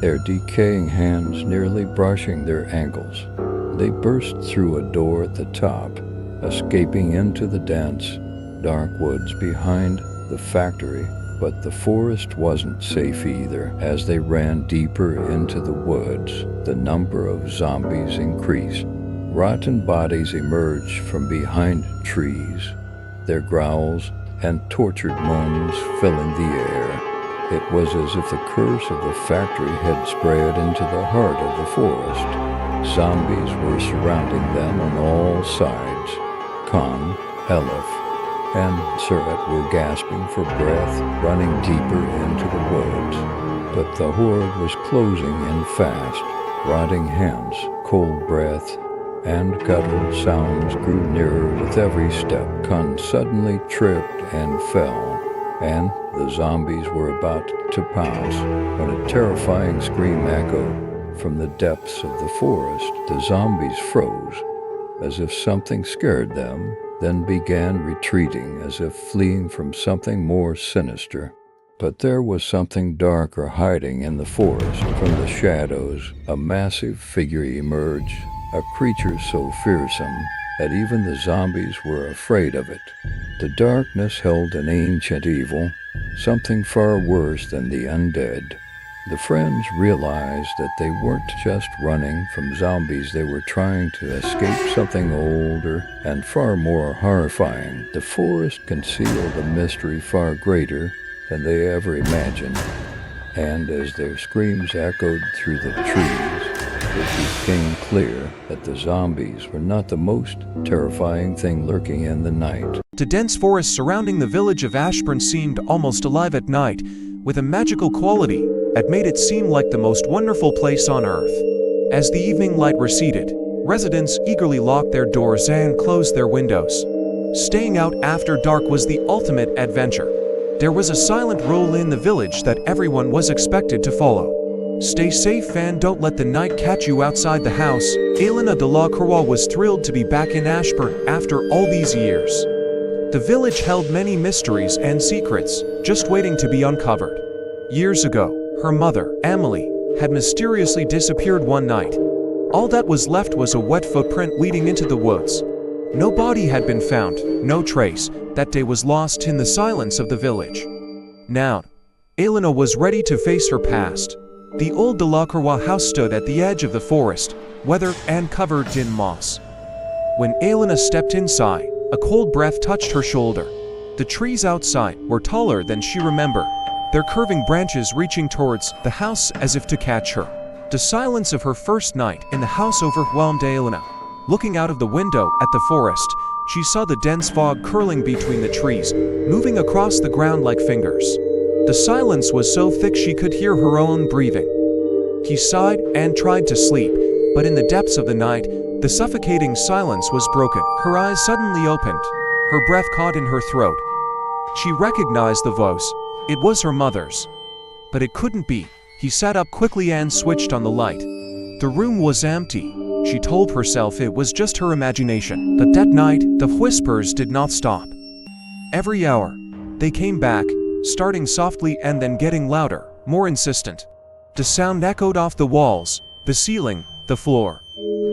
their decaying hands nearly brushing their ankles. They burst through a door at the top, escaping into the dense, dark woods behind the factory. But the forest wasn't safe either. As they ran deeper into the woods, the number of zombies increased. Rotten bodies emerged from behind trees, their growls and tortured moans filling the air. It was as if the curse of the factory had spread into the heart of the forest. Zombies were surrounding them on all sides. Khan, Elif, and Surat were gasping for breath, running deeper into the woods. But the horde was closing in fast. Rotting hands, cold breath, and guttural sounds grew nearer with every step. Khan suddenly tripped and fell, and the zombies were about to pounce when a terrifying scream echoed from the depths of the forest. The zombies froze, as if something scared them, then began retreating as if fleeing from something more sinister. But there was something darker hiding in the forest. From the shadows, a massive figure emerged, a creature so fearsome that even the zombies were afraid of it. The darkness held an ancient evil, something far worse than the undead. The friends realized that they weren't just running from zombies, they were trying to escape something older and far more horrifying. The forest concealed a mystery far greater than they ever imagined, and as their screams echoed through the trees, it became clear that the zombies were not the most terrifying thing lurking in the night. The dense forest surrounding the village of Ashburn seemed almost alive at night, with a magical quality that made it seem like the most wonderful place on earth. As the evening light receded, residents eagerly locked their doors and closed their windows. Staying out after dark was the ultimate adventure. There was a silent rule in the village that everyone was expected to follow. Stay safe and don't let the night catch you outside the house. Elena de la Croix was thrilled to be back in Ashburn after all these years. The village held many mysteries and secrets, just waiting to be uncovered. Years ago, her mother, Amelie, had mysteriously disappeared one night. All that was left was a wet footprint leading into the woods. No body had been found, no trace. That day was lost in the silence of the village. Now, Elena was ready to face her past. The old de la Croix house stood at the edge of the forest, weathered and covered in moss. When Elena stepped inside, a cold breath touched her shoulder. The trees outside were taller than she remembered, their curving branches reaching towards the house as if to catch her. The silence of her first night in the house overwhelmed Elena. Looking out of the window at the forest, she saw the dense fog curling between the trees, moving across the ground like fingers. The silence was so thick she could hear her own breathing. She sighed and tried to sleep, but in the depths of the night, the suffocating silence was broken. Her eyes suddenly opened, her breath caught in her throat. She recognized the voice. It was her mother's. But it couldn't be. He sat up quickly and switched on the light. The room was empty. She told herself it was just her imagination. But that night, the whispers did not stop. Every hour, they came back, starting softly and then getting louder, more insistent. The sound echoed off the walls, the ceiling, the floor.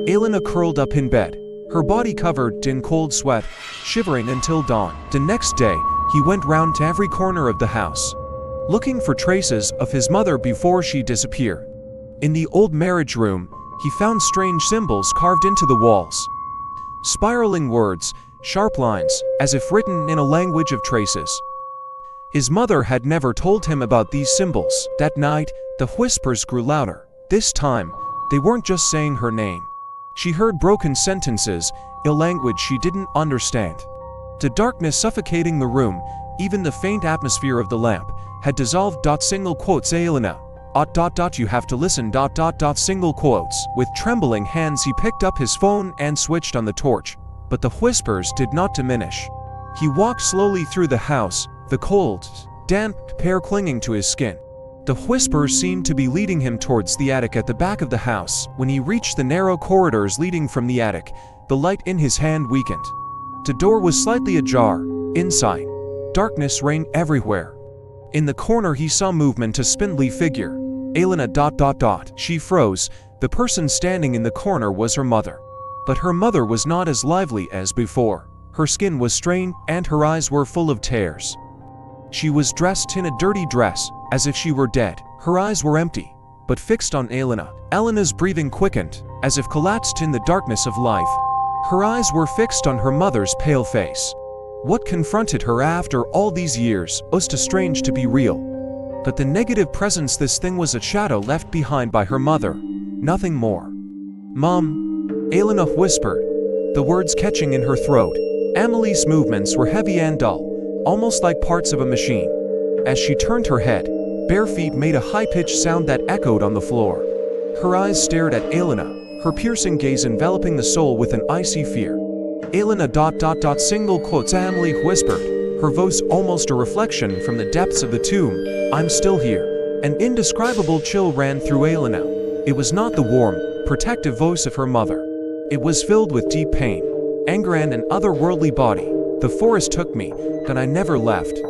Elena curled up in bed, her body covered in cold sweat, shivering until dawn. The next day, he went round to every corner of the house, looking for traces of his mother before she disappeared. In the old marriage room, he found strange symbols carved into the walls. Spiraling words, sharp lines, as if written in a language of traces. His mother had never told him about these symbols. That night, the whispers grew louder. This time, they weren't just saying her name. She heard broken sentences, a language she didn't understand. The darkness suffocating the room, even the faint atmosphere of the lamp, had dissolved. Single quotes Elena. You have to listen. Single quotes. With trembling hands he picked up his phone and switched on the torch. But the whispers did not diminish. He walked slowly through the house, the cold, damp air clinging to his skin. The whispers seemed to be leading him towards the attic at the back of the house. When he reached the narrow corridors leading from the attic, the light in his hand weakened. The door was slightly ajar. Inside, darkness reigned everywhere. In the corner he saw movement, a spindly figure. Elena ... She froze. The person standing in the corner was her mother. But her mother was not as lively as before. Her skin was strained, and her eyes were full of tears. She was dressed in a dirty dress, as if she were dead. Her eyes were empty, but fixed on Elena. Elena's breathing quickened, as if collapsed in the darkness of life. Her eyes were fixed on her mother's pale face. What confronted her after all these years was too strange to be real. But the negative presence, this thing was a shadow left behind by her mother, nothing more. "Mom," Elena whispered, the words catching in her throat. Amelie's movements were heavy and dull, almost like parts of a machine. As she turned her head, bare feet made a high-pitched sound that echoed on the floor. Her eyes stared at Elena, her piercing gaze enveloping the soul with an icy fear. Elena ... Amelie whispered, her voice almost a reflection from the depths of the tomb. "I'm still here." An indescribable chill ran through Elena. It was not the warm, protective voice of her mother. It was filled with deep pain, anger, and an otherworldly body. "The forest took me, but I never left."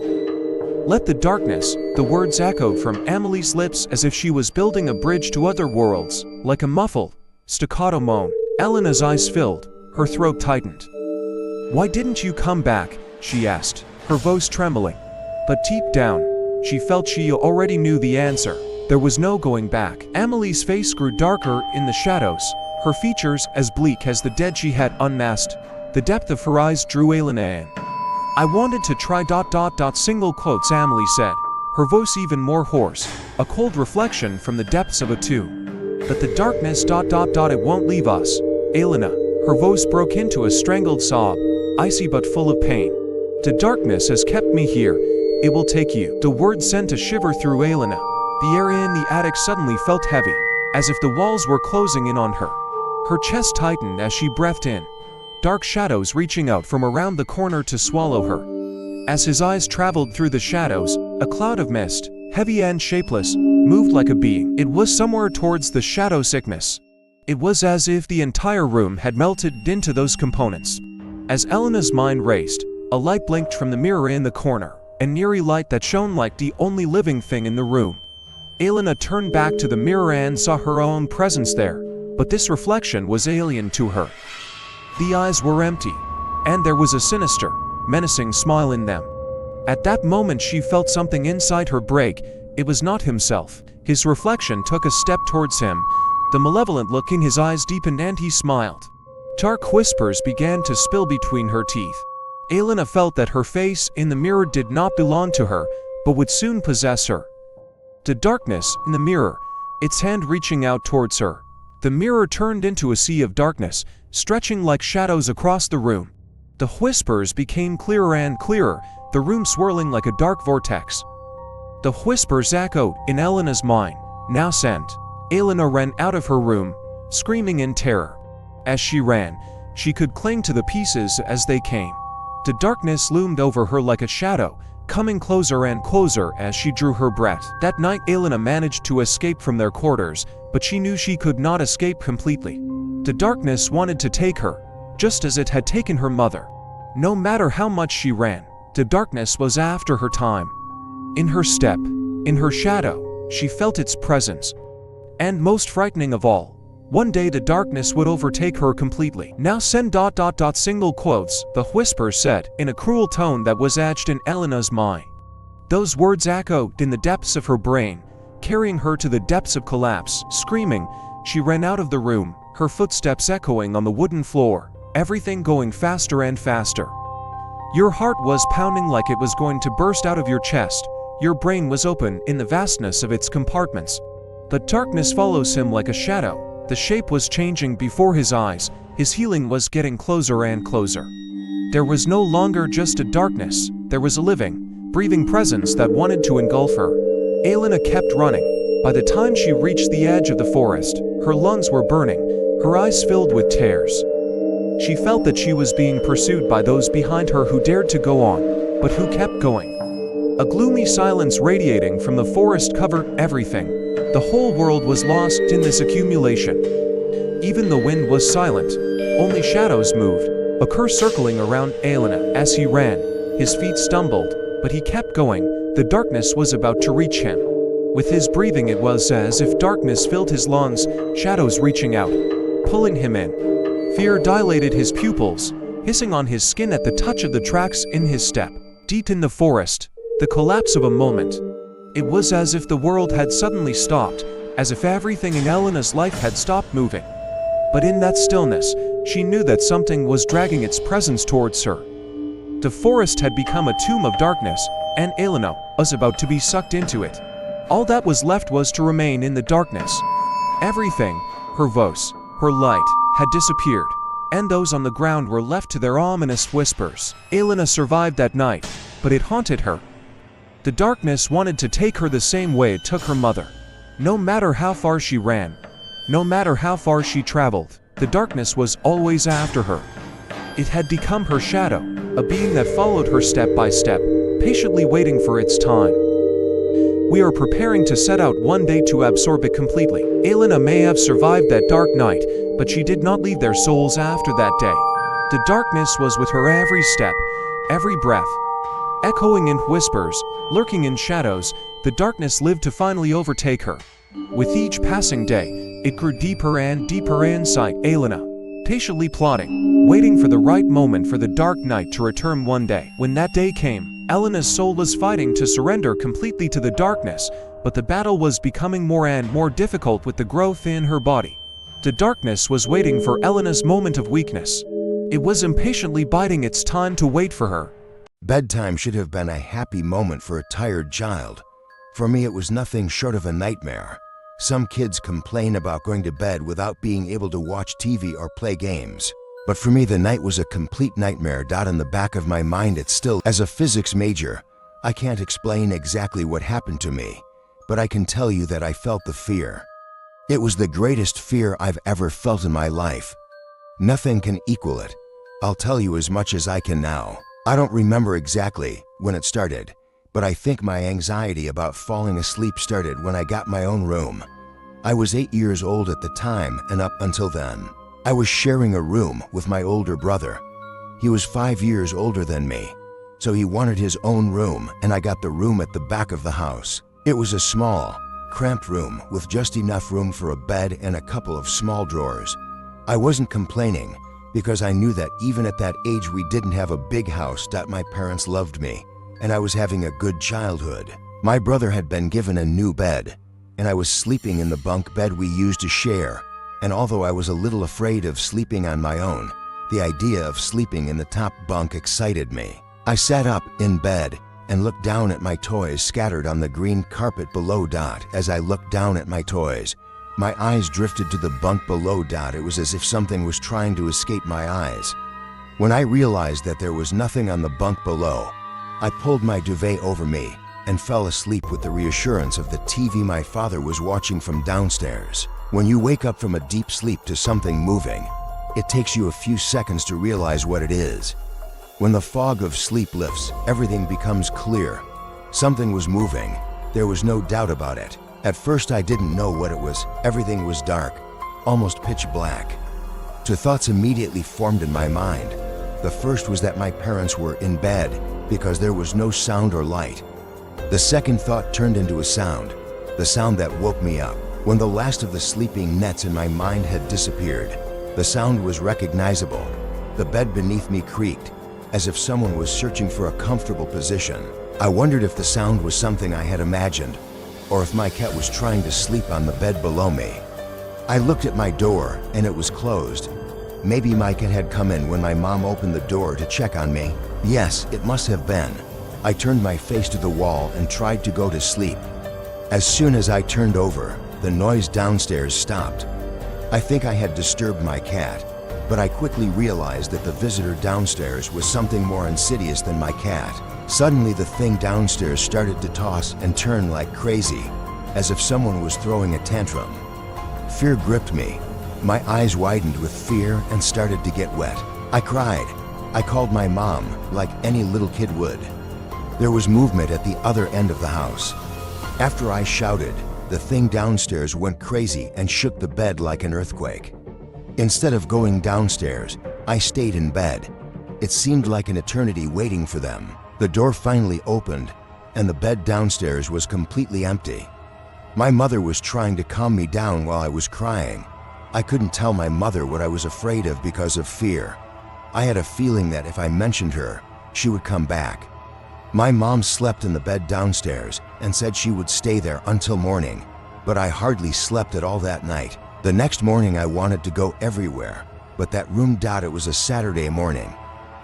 "Let the darkness," the words echoed from Amelie's lips as if she was building a bridge to other worlds, like a muffled, staccato moan. Elena's eyes filled, her throat tightened. "Why didn't you come back?" she asked, her voice trembling. But deep down, she felt she already knew the answer. There was no going back. Amelie's face grew darker in the shadows, her features as bleak as the dead she had unmasked. The depth of her eyes drew Elena in. "I wanted to try ... Amelie said, her voice even more hoarse, a cold reflection from the depths of a tomb. "But the darkness ... It won't leave us." Elena, her voice broke into a strangled sob, icy but full of pain. "The darkness has kept me here. It will take you." The words sent a shiver through Elena. The area in the attic suddenly felt heavy, as if the walls were closing in on her. Her chest tightened as she breathed in, dark shadows reaching out from around the corner to swallow her. As his eyes traveled through the shadows, a cloud of mist, heavy and shapeless, moved like a being. It was somewhere towards the shadow sickness. It was as if the entire room had melted into those components. As Elena's mind raced, a light blinked from the mirror in the corner, an eerie light that shone like the only living thing in the room. Elena turned back to the mirror and saw her own presence there, but this reflection was alien to her. The eyes were empty, and there was a sinister, menacing smile in them. At that moment she felt something inside her break. It was not himself. His reflection took a step towards him. The malevolent look in his eyes deepened and he smiled. Dark whispers began to spill between her teeth. Elena felt that her face in the mirror did not belong to her, but would soon possess her. The darkness in the mirror, its hand reaching out towards her. The mirror turned into a sea of darkness, stretching like shadows across the room. The whispers became clearer and clearer, the room swirling like a dark vortex. The whispers echoed in Elena's mind, now sent. Elena ran out of her room, screaming in terror. As she ran, she could cling to the pieces as they came. The darkness loomed over her like a shadow, coming closer and closer as she drew her breath. That night Elena managed to escape from their quarters, but she knew she could not escape completely. The darkness wanted to take her, just as it had taken her mother. No matter how much she ran, the darkness was after her time. In her step, in her shadow, she felt its presence. And most frightening of all, one day the darkness would overtake her completely. "Now send ... the whisper said, in a cruel tone that was etched in Elena's mind. Those words echoed in the depths of her brain, carrying her to the depths of collapse. Screaming, she ran out of the room, her footsteps echoing on the wooden floor, everything going faster and faster. Your heart was pounding like it was going to burst out of your chest. Your brain was open in the vastness of its compartments. But darkness follows him like a shadow. The shape was changing before his eyes. His healing was getting closer and closer. There was no longer just a darkness. There was a living, breathing presence that wanted to engulf her. Elena kept running. By the time she reached the edge of the forest, her lungs were burning, her eyes filled with tears. She felt that she was being pursued by those behind her who dared to go on, but who kept going. A gloomy silence radiating from the forest covered everything. The whole world was lost in this accumulation. Even the wind was silent. Only shadows moved, a curse circling around Elena. As he ran, his feet stumbled, but he kept going. The darkness was about to reach him. With his breathing, it was as if darkness filled his lungs, shadows reaching out, pulling him in. Fear dilated his pupils, hissing on his skin at the touch of the tracks in his step. Deep in the forest, the collapse of a moment. It was as if the world had suddenly stopped, as if everything in Elena's life had stopped moving. But in that stillness, she knew that something was dragging its presence towards her. The forest had become a tomb of darkness, and Elena was about to be sucked into it. All that was left was to remain in the darkness. Everything, her voice, her light, had disappeared, and those on the ground were left to their ominous whispers. Elena survived that night, but it haunted her. The darkness wanted to take her the same way it took her mother. No matter how far she ran, no matter how far she traveled, the darkness was always after her. It had become her shadow, a being that followed her step by step, patiently waiting for its time. We are preparing to set out one day to absorb it completely. Elena may have survived that dark night, but she did not leave their souls after that day. The darkness was with her every step, every breath. Echoing in whispers, lurking in shadows, the darkness lived to finally overtake her. With each passing day, it grew deeper and deeper inside Elena, patiently plotting, waiting for the right moment for the dark night to return one day. When that day came, Elena's soul was fighting to surrender completely to the darkness, but the battle was becoming more and more difficult with the growth in her body. The darkness was waiting for Elena's moment of weakness. It was impatiently biding its time to wait for her. Bedtime should have been a happy moment for a tired child. For me, it was nothing short of a nightmare. Some kids complain about going to bed without being able to watch TV or play games. But for me, the night was a complete nightmare. In the back of my mind, it's still. As a physics major, I can't explain exactly what happened to me, but I can tell you that I felt the fear. It was the greatest fear I've ever felt in my life. Nothing can equal it. I'll tell you as much as I can now. I don't remember exactly when it started, but I think my anxiety about falling asleep started when I got my own room. I was 8 years old at the time, and up until then, I was sharing a room with my older brother. He was 5 years older than me, so he wanted his own room, and I got the room at the back of the house. It was a small, cramped room with just enough room for a bed and a couple of small drawers. I wasn't complaining, because I knew that even at that age we didn't have a big house. My parents loved me, and I was having a good childhood. My brother had been given a new bed, and I was sleeping in the bunk bed we used to share. And although I was a little afraid of sleeping on my own, the idea of sleeping in the top bunk excited me. I sat up in bed and looked down at my toys scattered on the green carpet below. As I looked down at my toys, my eyes drifted to the bunk below. It was as if something was trying to escape my eyes. When I realized that there was nothing on the bunk below, I pulled my duvet over me and fell asleep with the reassurance of the TV my father was watching from downstairs. When you wake up from a deep sleep to something moving, it takes you a few seconds to realize what it is. When the fog of sleep lifts, everything becomes clear. Something was moving. There was no doubt about it. At first I didn't know what it was. Everything was dark, almost pitch black. Two thoughts immediately formed in my mind. The first was that my parents were in bed because there was no sound or light. The second thought turned into a sound, the sound that woke me up. When the last of the sleeping nets in my mind had disappeared, the sound was recognizable. The bed beneath me creaked, as if someone was searching for a comfortable position. I wondered if the sound was something I had imagined, or if my cat was trying to sleep on the bed below me. I looked at my door, and it was closed. Maybe my cat had come in when my mom opened the door to check on me. Yes, it must have been. I turned my face to the wall and tried to go to sleep. As soon as I turned over, the noise downstairs stopped. I think I had disturbed my cat, but I quickly realized that the visitor downstairs was something more insidious than my cat. Suddenly, the thing downstairs started to toss and turn like crazy, as if someone was throwing a tantrum. Fear gripped me. My eyes widened with fear and started to get wet. I cried. I called my mom, like any little kid would. There was movement at the other end of the house. After I shouted, the thing downstairs went crazy and shook the bed like an earthquake. Instead of going downstairs, I stayed in bed. It seemed like an eternity waiting for them. The door finally opened, and the bed downstairs was completely empty. My mother was trying to calm me down while I was crying. I couldn't tell my mother what I was afraid of because of fear. I had a feeling that if I mentioned her, she would come back. My mom slept in the bed downstairs and said she would stay there until morning, but I hardly slept at all that night. The next morning I wanted to go everywhere, but that room. It was a Saturday morning.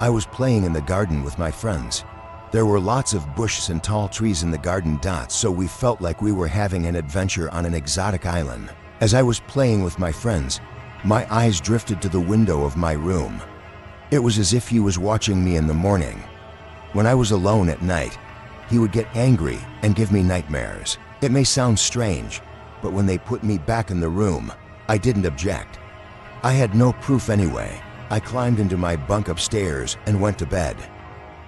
I was playing in the garden with my friends. There were lots of bushes and tall trees in the garden. So we felt like we were having an adventure on an exotic island. As I was playing with my friends, my eyes drifted to the window of my room. It was as if he was watching me in the morning. When I was alone at night, he would get angry and give me nightmares. It may sound strange, but when they put me back in the room, I didn't object. I had no proof anyway. I climbed into my bunk upstairs and went to bed.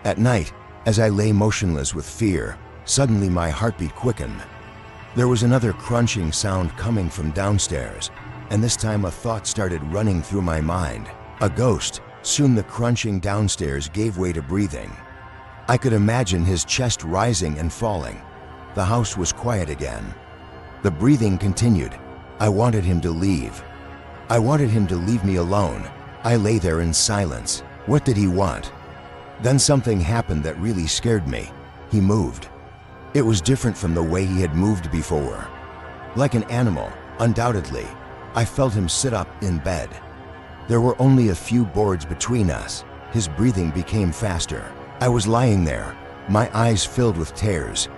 At night, as I lay motionless with fear, suddenly my heartbeat quickened. There was another crunching sound coming from downstairs, and this time a thought started running through my mind. A ghost. Soon the crunching downstairs gave way to breathing. I could imagine his chest rising and falling. The house was quiet again. The breathing continued. I wanted him to leave. I wanted him to leave me alone. I lay there in silence. What did he want? Then something happened that really scared me. He moved. It was different from the way he had moved before. Like an animal, undoubtedly. I felt him sit up in bed. There were only a few boards between us. His breathing became faster. I was lying there, my eyes filled with tears.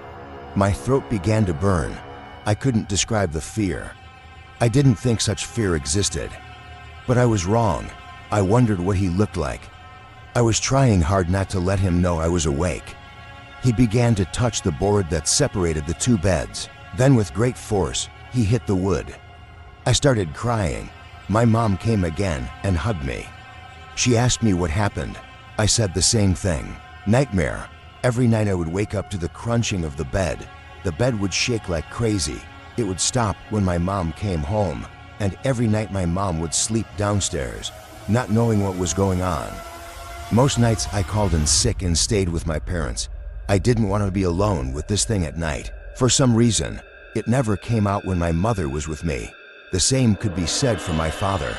My throat began to burn. I couldn't describe the fear. I didn't think such fear existed. But I was wrong. I wondered what he looked like. I was trying hard not to let him know I was awake. He began to touch the board that separated the two beds. Then with great force, he hit the wood. I started crying. My mom came again and hugged me. She asked me what happened. I said the same thing. Nightmare. Every night I would wake up to the crunching of the bed. The bed would shake like crazy. It would stop when my mom came home, and every night my mom would sleep downstairs, not knowing what was going on. Most nights I called in sick and stayed with my parents. I didn't want to be alone with this thing at night. For some reason, it never came out when my mother was with me. The same could be said for my father.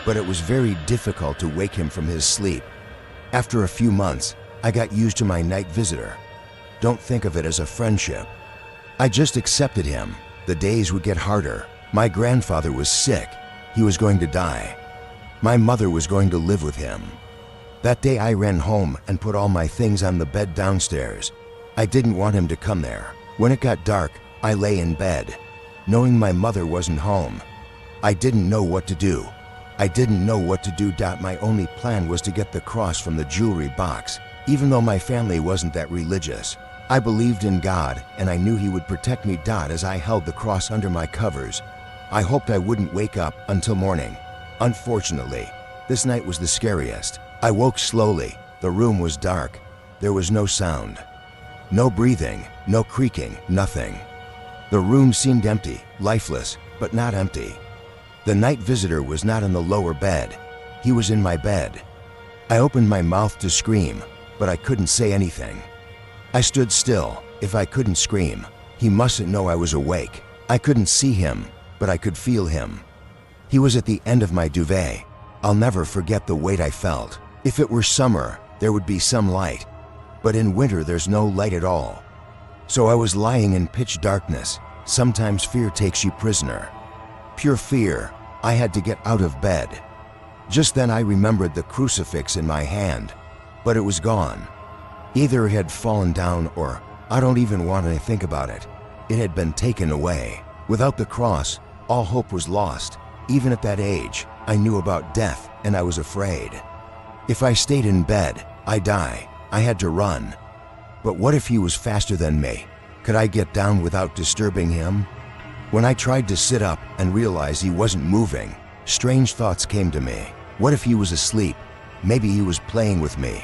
But it was very difficult to wake him from his sleep. After a few months, I got used to my night visitor. Don't think of it as a friendship. I just accepted him. The days would get harder. My grandfather was sick. He was going to die. My mother was going to live with him. That day I ran home and put all my things on the bed downstairs. I didn't want him to come there. When it got dark, I lay in bed, knowing my mother wasn't home. I didn't know what to do. I didn't know what to do. My only plan was to get the cross from the jewelry box. Even though my family wasn't that religious, I believed in God and I knew He would protect me. As I held the cross under my covers, I hoped I wouldn't wake up until morning. Unfortunately, this night was the scariest. I woke slowly. The room was dark. There was no sound. No breathing, no creaking, nothing. The room seemed empty, lifeless, but not empty. The night visitor was not in the lower bed. He was in my bed. I opened my mouth to scream, but I couldn't say anything. I stood still. If I couldn't scream, he mustn't know I was awake. I couldn't see him, but I could feel him. He was at the end of my duvet. I'll never forget the weight I felt. If it were summer, there would be some light, but in winter there's no light at all. So I was lying in pitch darkness. Sometimes fear takes you prisoner. Pure fear. I had to get out of bed. Just then I remembered the crucifix in my hand, but it was gone. Either it had fallen down or, I don't even want to think about it, it had been taken away. Without the cross, all hope was lost. Even at that age, I knew about death and I was afraid. If I stayed in bed, I'd die. I had to run. But what if he was faster than me? Could I get down without disturbing him? When I tried to sit up and realized he wasn't moving, strange thoughts came to me. What if he was asleep? Maybe he was playing with me.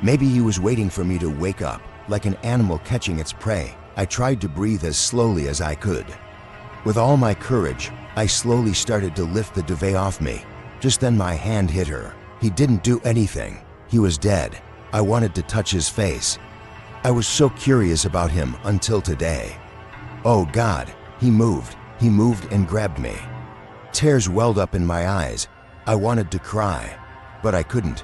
Maybe he was waiting for me to wake up, like an animal catching its prey. I tried to breathe as slowly as I could. With all my courage, I slowly started to lift the duvet off me. Just then my hand hit her. He didn't do anything. He was dead. I wanted to touch his face. I was so curious about him until today. Oh God, He moved and grabbed me. Tears welled up in my eyes. I wanted to cry, but I couldn't.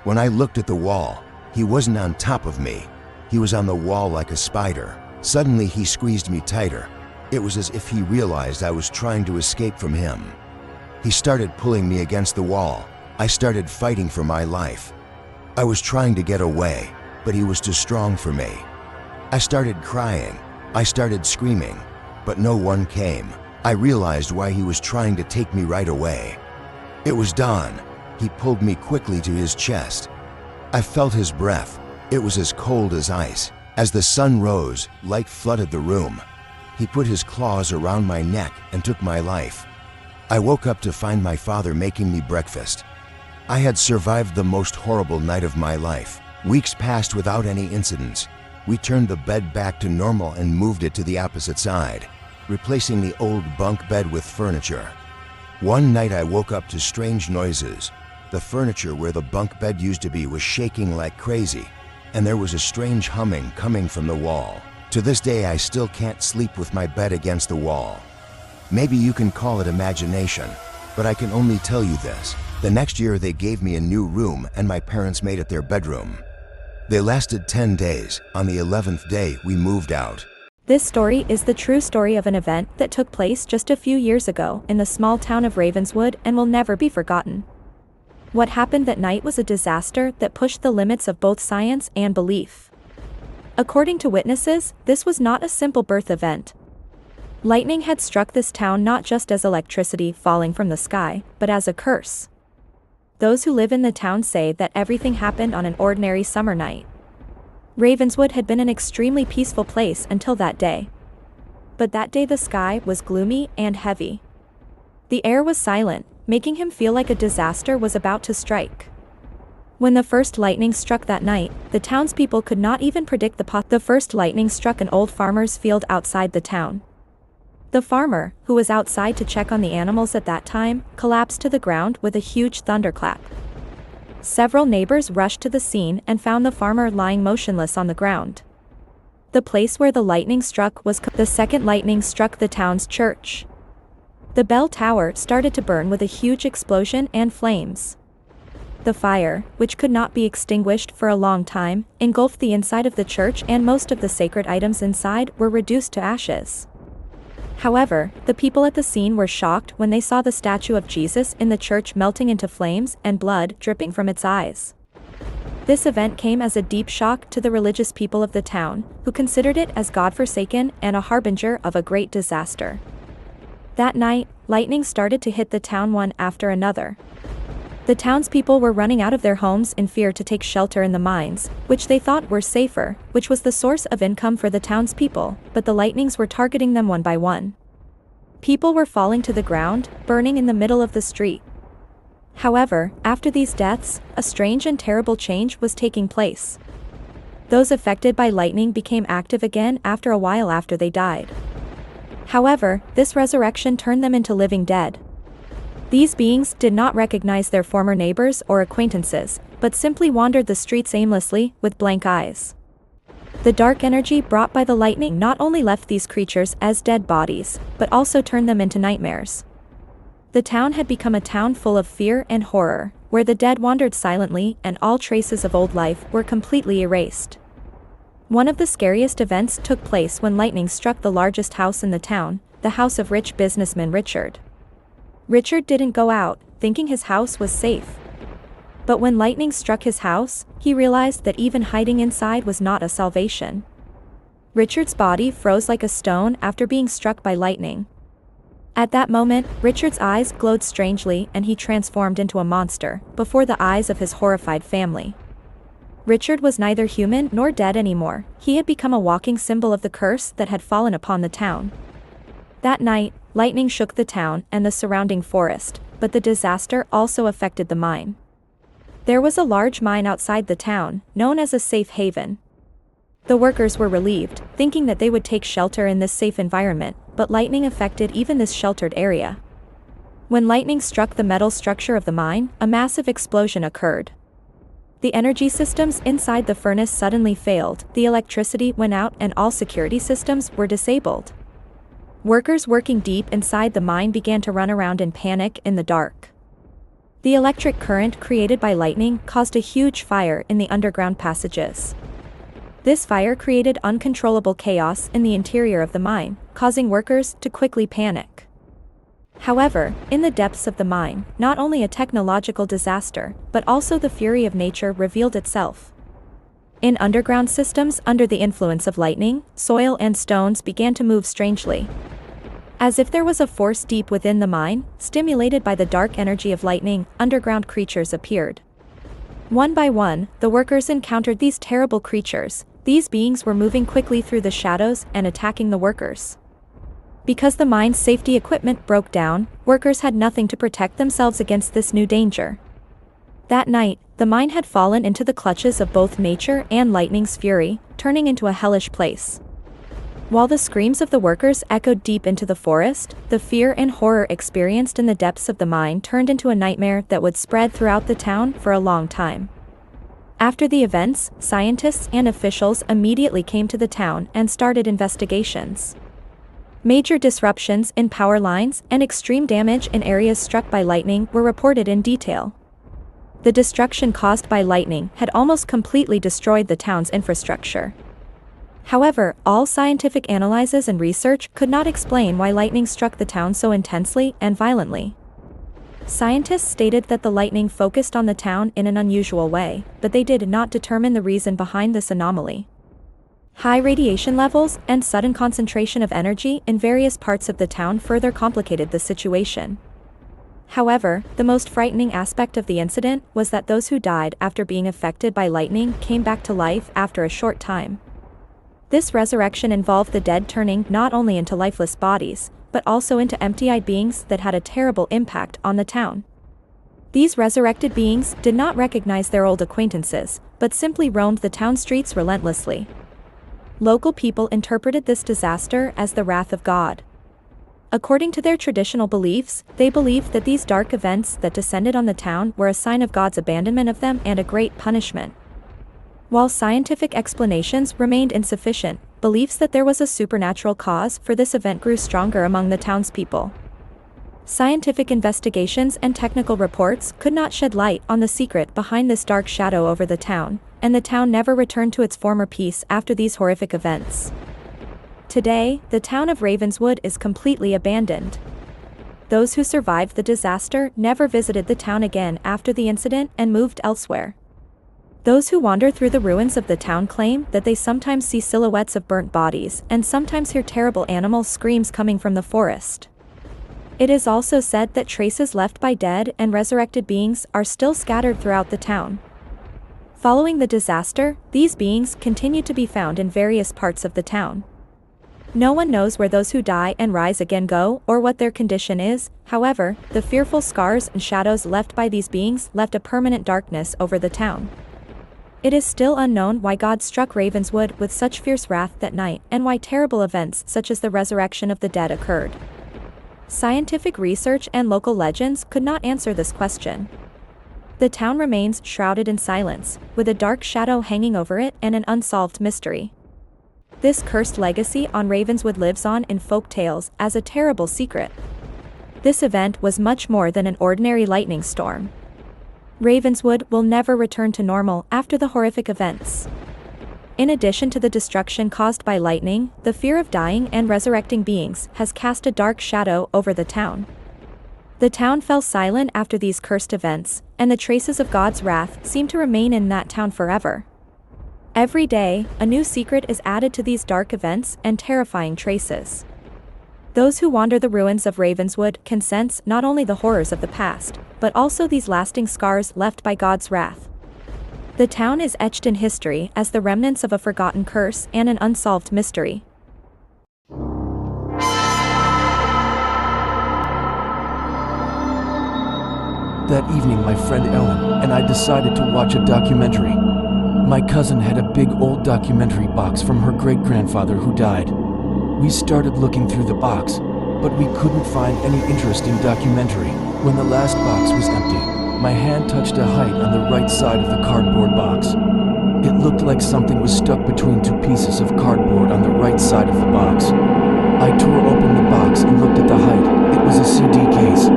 When I looked at the wall, he wasn't on top of me. He was on the wall like a spider. Suddenly he squeezed me tighter. It was as if he realized I was trying to escape from him. He started pulling me against the wall. I started fighting for my life. I was trying to get away, but he was too strong for me. I started crying. I started screaming, but no one came. I realized why he was trying to take me right away. It was dawn. He pulled me quickly to his chest. I felt his breath. It was as cold as ice. As the sun rose, light flooded the room. He put his claws around my neck and took my life. I woke up to find my father making me breakfast. I had survived the most horrible night of my life. Weeks passed without any incidents. We turned the bed back to normal and moved it to the opposite side, replacing the old bunk bed with furniture. One night I woke up to strange noises. The furniture where the bunk bed used to be was shaking like crazy, and there was a strange humming coming from the wall. To this day, I still can't sleep with my bed against the wall. Maybe you can call it imagination, but I can only tell you this. The next year they gave me a new room and my parents made it their bedroom. They lasted 10 days. On the 11th day, we moved out. This story is the true story of an event that took place just a few years ago in the small town of Ravenswood and will never be forgotten. What happened that night was a disaster that pushed the limits of both science and belief. According to witnesses, this was not a simple birth event. Lightning had struck this town not just as electricity falling from the sky, but as a curse. Those who live in the town say that everything happened on an ordinary summer night. Ravenswood had been an extremely peaceful place until that day. But that day the sky was gloomy and heavy. The air was silent, making him feel like a disaster was about to strike. When the first lightning struck that night, the townspeople could not even predict the first lightning struck an old farmer's field outside the town. The farmer, who was outside to check on the animals at that time, collapsed to the ground with a huge thunderclap. Several neighbors rushed to the scene and found the farmer lying motionless on the ground. The place where the lightning struck was the second lightning struck the town's church. The bell tower started to burn with a huge explosion and flames. The fire, which could not be extinguished for a long time, engulfed the inside of the church and most of the sacred items inside were reduced to ashes. However, the people at the scene were shocked when they saw the statue of Jesus in the church melting into flames and blood dripping from its eyes. This event came as a deep shock to the religious people of the town, who considered it as God-forsaken and a harbinger of a great disaster. That night, lightning started to hit the town one after another. The townspeople were running out of their homes in fear to take shelter in the mines, which they thought were safer, which was the source of income for the townspeople, but the lightnings were targeting them one by one. People were falling to the ground, burning in the middle of the street. However, after these deaths, a strange and terrible change was taking place. Those affected by lightning became active again after a while after they died. However, this resurrection turned them into living dead. These beings did not recognize their former neighbors or acquaintances, but simply wandered the streets aimlessly, with blank eyes. The dark energy brought by the lightning not only left these creatures as dead bodies, but also turned them into nightmares. The town had become a town full of fear and horror, where the dead wandered silently and all traces of old life were completely erased. One of the scariest events took place when lightning struck the largest house in the town, the house of rich businessman Richard. Richard didn't go out, thinking his house was safe. But when lightning struck his house, he realized that even hiding inside was not a salvation. Richard's body froze like a stone after being struck by lightning. At that moment, Richard's eyes glowed strangely and he transformed into a monster, before the eyes of his horrified family. Richard was neither human nor dead anymore. He had become a walking symbol of the curse that had fallen upon the town. That night, lightning shook the town and the surrounding forest, but the disaster also affected the mine. There was a large mine outside the town, known as a safe haven. The workers were relieved, thinking that they would take shelter in this safe environment, but lightning affected even this sheltered area. When lightning struck the metal structure of the mine, a massive explosion occurred. The energy systems inside the furnace suddenly failed, the electricity went out and all security systems were disabled. Workers working deep inside the mine began to run around in panic in the dark. The electric current created by lightning caused a huge fire in the underground passages. This fire created uncontrollable chaos in the interior of the mine, causing workers to quickly panic. However, in the depths of the mine, not only a technological disaster, but also the fury of nature revealed itself. In underground systems under the influence of lightning, soil and stones began to move strangely. As if there was a force deep within the mine, stimulated by the dark energy of lightning, underground creatures appeared. One by one, the workers encountered these terrible creatures. These beings were moving quickly through the shadows and attacking the workers. Because the mine's safety equipment broke down, workers had nothing to protect themselves against this new danger. That night, the mine had fallen into the clutches of both nature and lightning's fury, turning into a hellish place. While the screams of the workers echoed deep into the forest, the fear and horror experienced in the depths of the mine turned into a nightmare that would spread throughout the town for a long time. After the events, scientists and officials immediately came to the town and started investigations. Major disruptions in power lines and extreme damage in areas struck by lightning were reported in detail. The destruction caused by lightning had almost completely destroyed the town's infrastructure. However, all scientific analyses and research could not explain why lightning struck the town so intensely and violently. Scientists stated that the lightning focused on the town in an unusual way, but they did not determine the reason behind this anomaly. High radiation levels and sudden concentration of energy in various parts of the town further complicated the situation. However, the most frightening aspect of the incident was that those who died after being affected by lightning came back to life after a short time. This resurrection involved the dead turning not only into lifeless bodies, but also into empty-eyed beings that had a terrible impact on the town. These resurrected beings did not recognize their old acquaintances, but simply roamed the town streets relentlessly. Local people interpreted this disaster as the wrath of God. According to their traditional beliefs, they believed that these dark events that descended on the town were a sign of God's abandonment of them and a great punishment. While scientific explanations remained insufficient, beliefs that there was a supernatural cause for this event grew stronger among the townspeople. Scientific investigations and technical reports could not shed light on the secret behind this dark shadow over the town, and the town never returned to its former peace after these horrific events. Today, the town of Ravenswood is completely abandoned. Those who survived the disaster never visited the town again after the incident and moved elsewhere. Those who wander through the ruins of the town claim that they sometimes see silhouettes of burnt bodies and sometimes hear terrible animal screams coming from the forest. It is also said that traces left by dead and resurrected beings are still scattered throughout the town. Following the disaster, these beings continue to be found in various parts of the town. No one knows where those who die and rise again go or what their condition is. However, the fearful scars and shadows left by these beings left a permanent darkness over the town. It is still unknown why God struck Ravenswood with such fierce wrath that night and why terrible events such as the resurrection of the dead occurred. Scientific research and local legends could not answer this question. The town remains shrouded in silence, with a dark shadow hanging over it and an unsolved mystery. This cursed legacy on Ravenswood lives on in folk tales as a terrible secret. This event was much more than an ordinary lightning storm. Ravenswood will never return to normal after the horrific events. In addition to the destruction caused by lightning, the fear of dying and resurrecting beings has cast a dark shadow over the town. The town fell silent after these cursed events, and the traces of God's wrath seem to remain in that town forever. Every day, a new secret is added to these dark events and terrifying traces. Those who wander the ruins of Ravenswood can sense not only the horrors of the past, but also these lasting scars left by God's wrath. The town is etched in history as the remnants of a forgotten curse and an unsolved mystery. That evening, my friend Ellen and I decided to watch a documentary. My cousin had a big old documentary box from her great-grandfather who died. We started looking through the box, but we couldn't find any interesting documentary. When the last box was empty, my hand touched a height on the right side of the cardboard box. It looked like something was stuck between two pieces of cardboard on the right side of the box. I tore open the box and looked at the height. It was a CD case.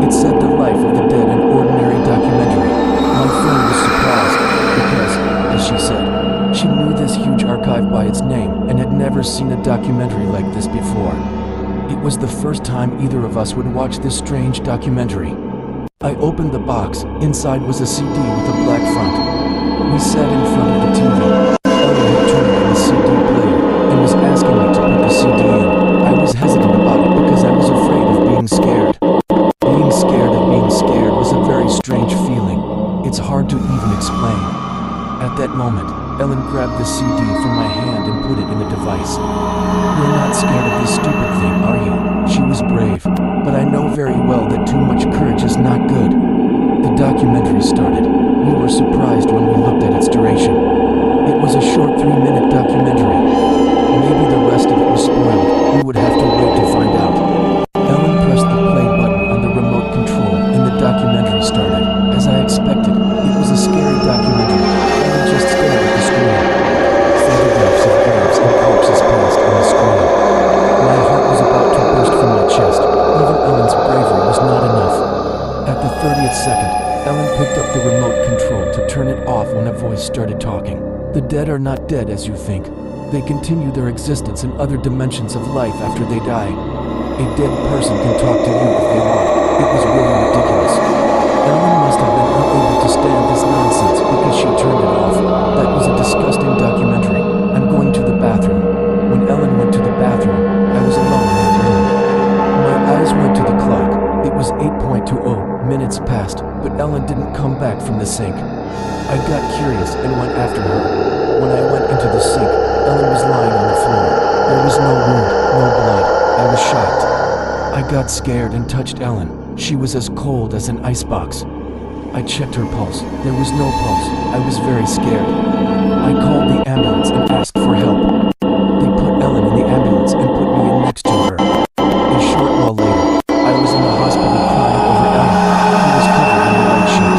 It said The Life of the Dead, an ordinary documentary. My friend was surprised because, as she said, she knew this huge archive by its name and had never seen a documentary like this before. It was the first time either of us would watch this strange documentary. I opened the box. Inside was a CD with a black front. We sat in front of the TV. Ellen had turned on the CD player and was asking me to put the CD in. I was hesitant about it because I was afraid of being scared. Being scared of being scared was a very strange feeling. It's hard to even explain. At that moment, Ellen grabbed the CD from my hand and put it in the device. "You're not scared of this stupid thing, are you?" She was brave, but I know very well that too much courage is not good. The documentary started. We were surprised when we looked at its duration. It was a short 3-minute documentary. Maybe the rest of it was spoiled. We would have to wait to find out. Ellen pressed the play button on the remote control and the documentary started. As I expected, it was a scary documentary. Ellen just stared at the screen. Photographs of graves and corpses passed on the screen. My heart was about to burst from my chest. Even Ellen's bravery was not enough. At the 30th second, Ellen picked up the remote control to turn it off when a voice started talking. "The dead are not dead as you think. They continue their existence in other dimensions of life after they die. A dead person can talk to you if they want." It was really ridiculous. Ellen must have been unable to stand this nonsense because she turned it off. That was a disgusting documentary. "I'm going to the bathroom." When Ellen went to the bathroom, I was alone in the room. My eyes went to the clock. It was 8:20 minutes past, but Ellen didn't come back from the sink. I got curious and went after her. When I went into the sink, Ellen was lying on the floor. There was no wound, no blood. I was shocked. I got scared and touched Ellen. She was as cold as an icebox. I checked her pulse. There was no pulse. I was very scared. I called the ambulance and asked for help. They put Ellen in the ambulance and put me in next to her. A short while later, I was in the hospital crying over Ellen, who was covered in a white sheet.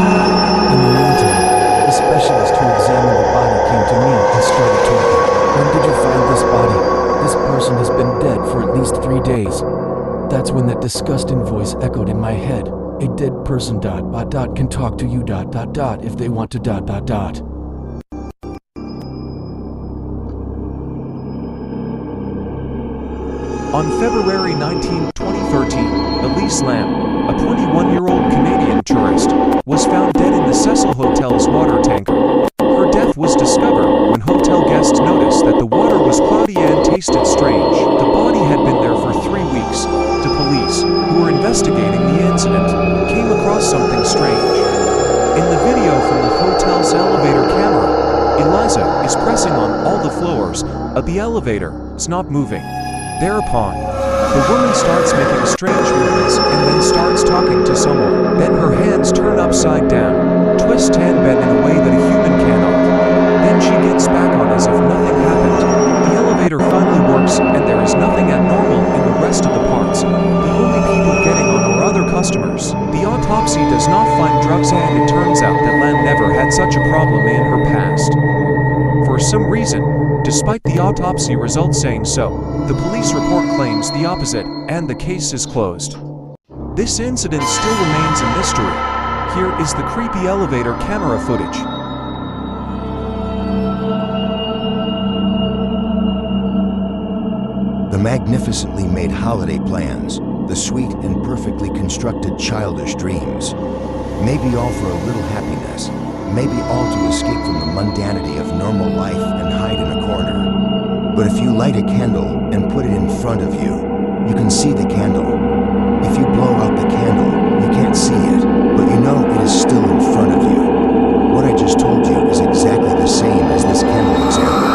In the meantime, the specialist who examined the body came to me and started talking. "When did you find this body? This person has been dead for at least 3 days." That's when that disgusting voice echoed in my head. "A dead person ... can talk to you ... if they want to ... On February 19, 2013, Elise Lam, a 21-year-old Canadian tourist, was found dead in the Cecil Hotel's water tanker. Her death was discovered when hotel guests noticed that the water was cloudy and tasted strange. The body had been there for 3 weeks. The police, who were investigating the incident, came across something strange. In the video from the hotel's elevator camera, Eliza is pressing on all the floors of the elevator. It's not moving. Thereupon, the woman starts making strange movements and then starts talking to someone. Then her hands turn upside down, twist and bend in a way that a human cannot. Then she gets back on as if nothing happened. The elevator finally works and there is nothing abnormal in the rest of the parts. The only people getting on are other customers. The autopsy does not find drugs and it turns out that Lam never had such a problem in her past. For some reason, despite the autopsy results saying so, the police report claims the opposite, and the case is closed. This incident still remains a mystery. Here is the creepy elevator camera footage. The magnificently made holiday plans, the sweet and perfectly constructed childish dreams. Maybe all for a little happiness, maybe all to escape from the mundanity of normal life and hide in a corner. But if you light a candle and put it in front of you, you can see the candle. If you blow out the candle, you can't see it, but you know it is still in front of you. What I just told you is exactly the same as this candle example.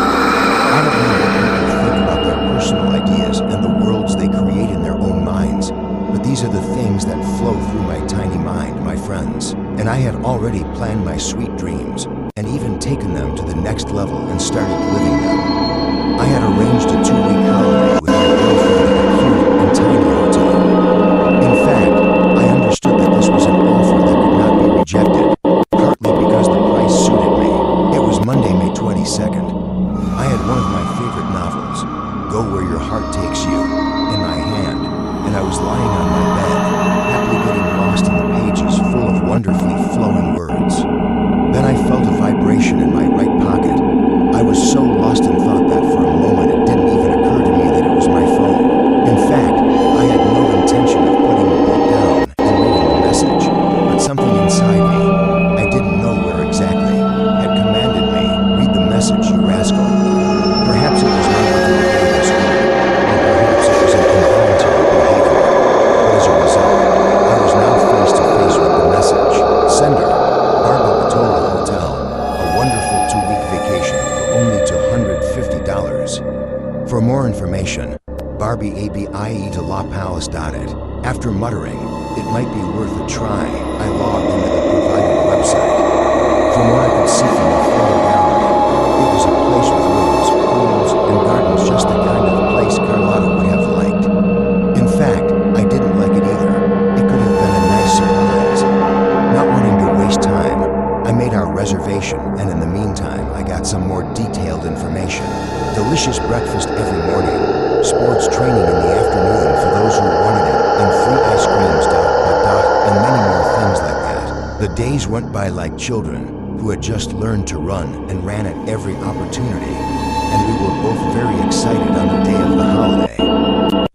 I don't know what people think about their personal ideas and the worlds they create in their own minds, but these are the things that flow through my tiny mind, my friends. And I had already planned my sweet dreams, and even taken them to the next level and started living them. I had arranged a 2-week holiday with my girlfriend at a cute and tiny hotel. In fact, I understood that this was an offer that could not be rejected, partly because the price suited me. It was Monday, May 22nd. I had one of my favorite novels, Go Where Your Heart Takes You. www.rbabie to lawpalace.it. After muttering, "It might be worth a try," I logged into the provided website. From what I could see from the photo gallery, it was a place with rooms, pools, and gardens, just the kind of place Carlotta would have liked. In fact, I didn't like it either. It could have been a nice surprise. Not wanting to waste time, I made our reservation, and in the meantime, I got some more detailed information. Delicious breakfast every morning, sports training in the afternoon for those who wanted it, and free ice creams, and many more things like that. The days went by like children who had just learned to run and ran at every opportunity, and we were both very excited on the day of the holiday.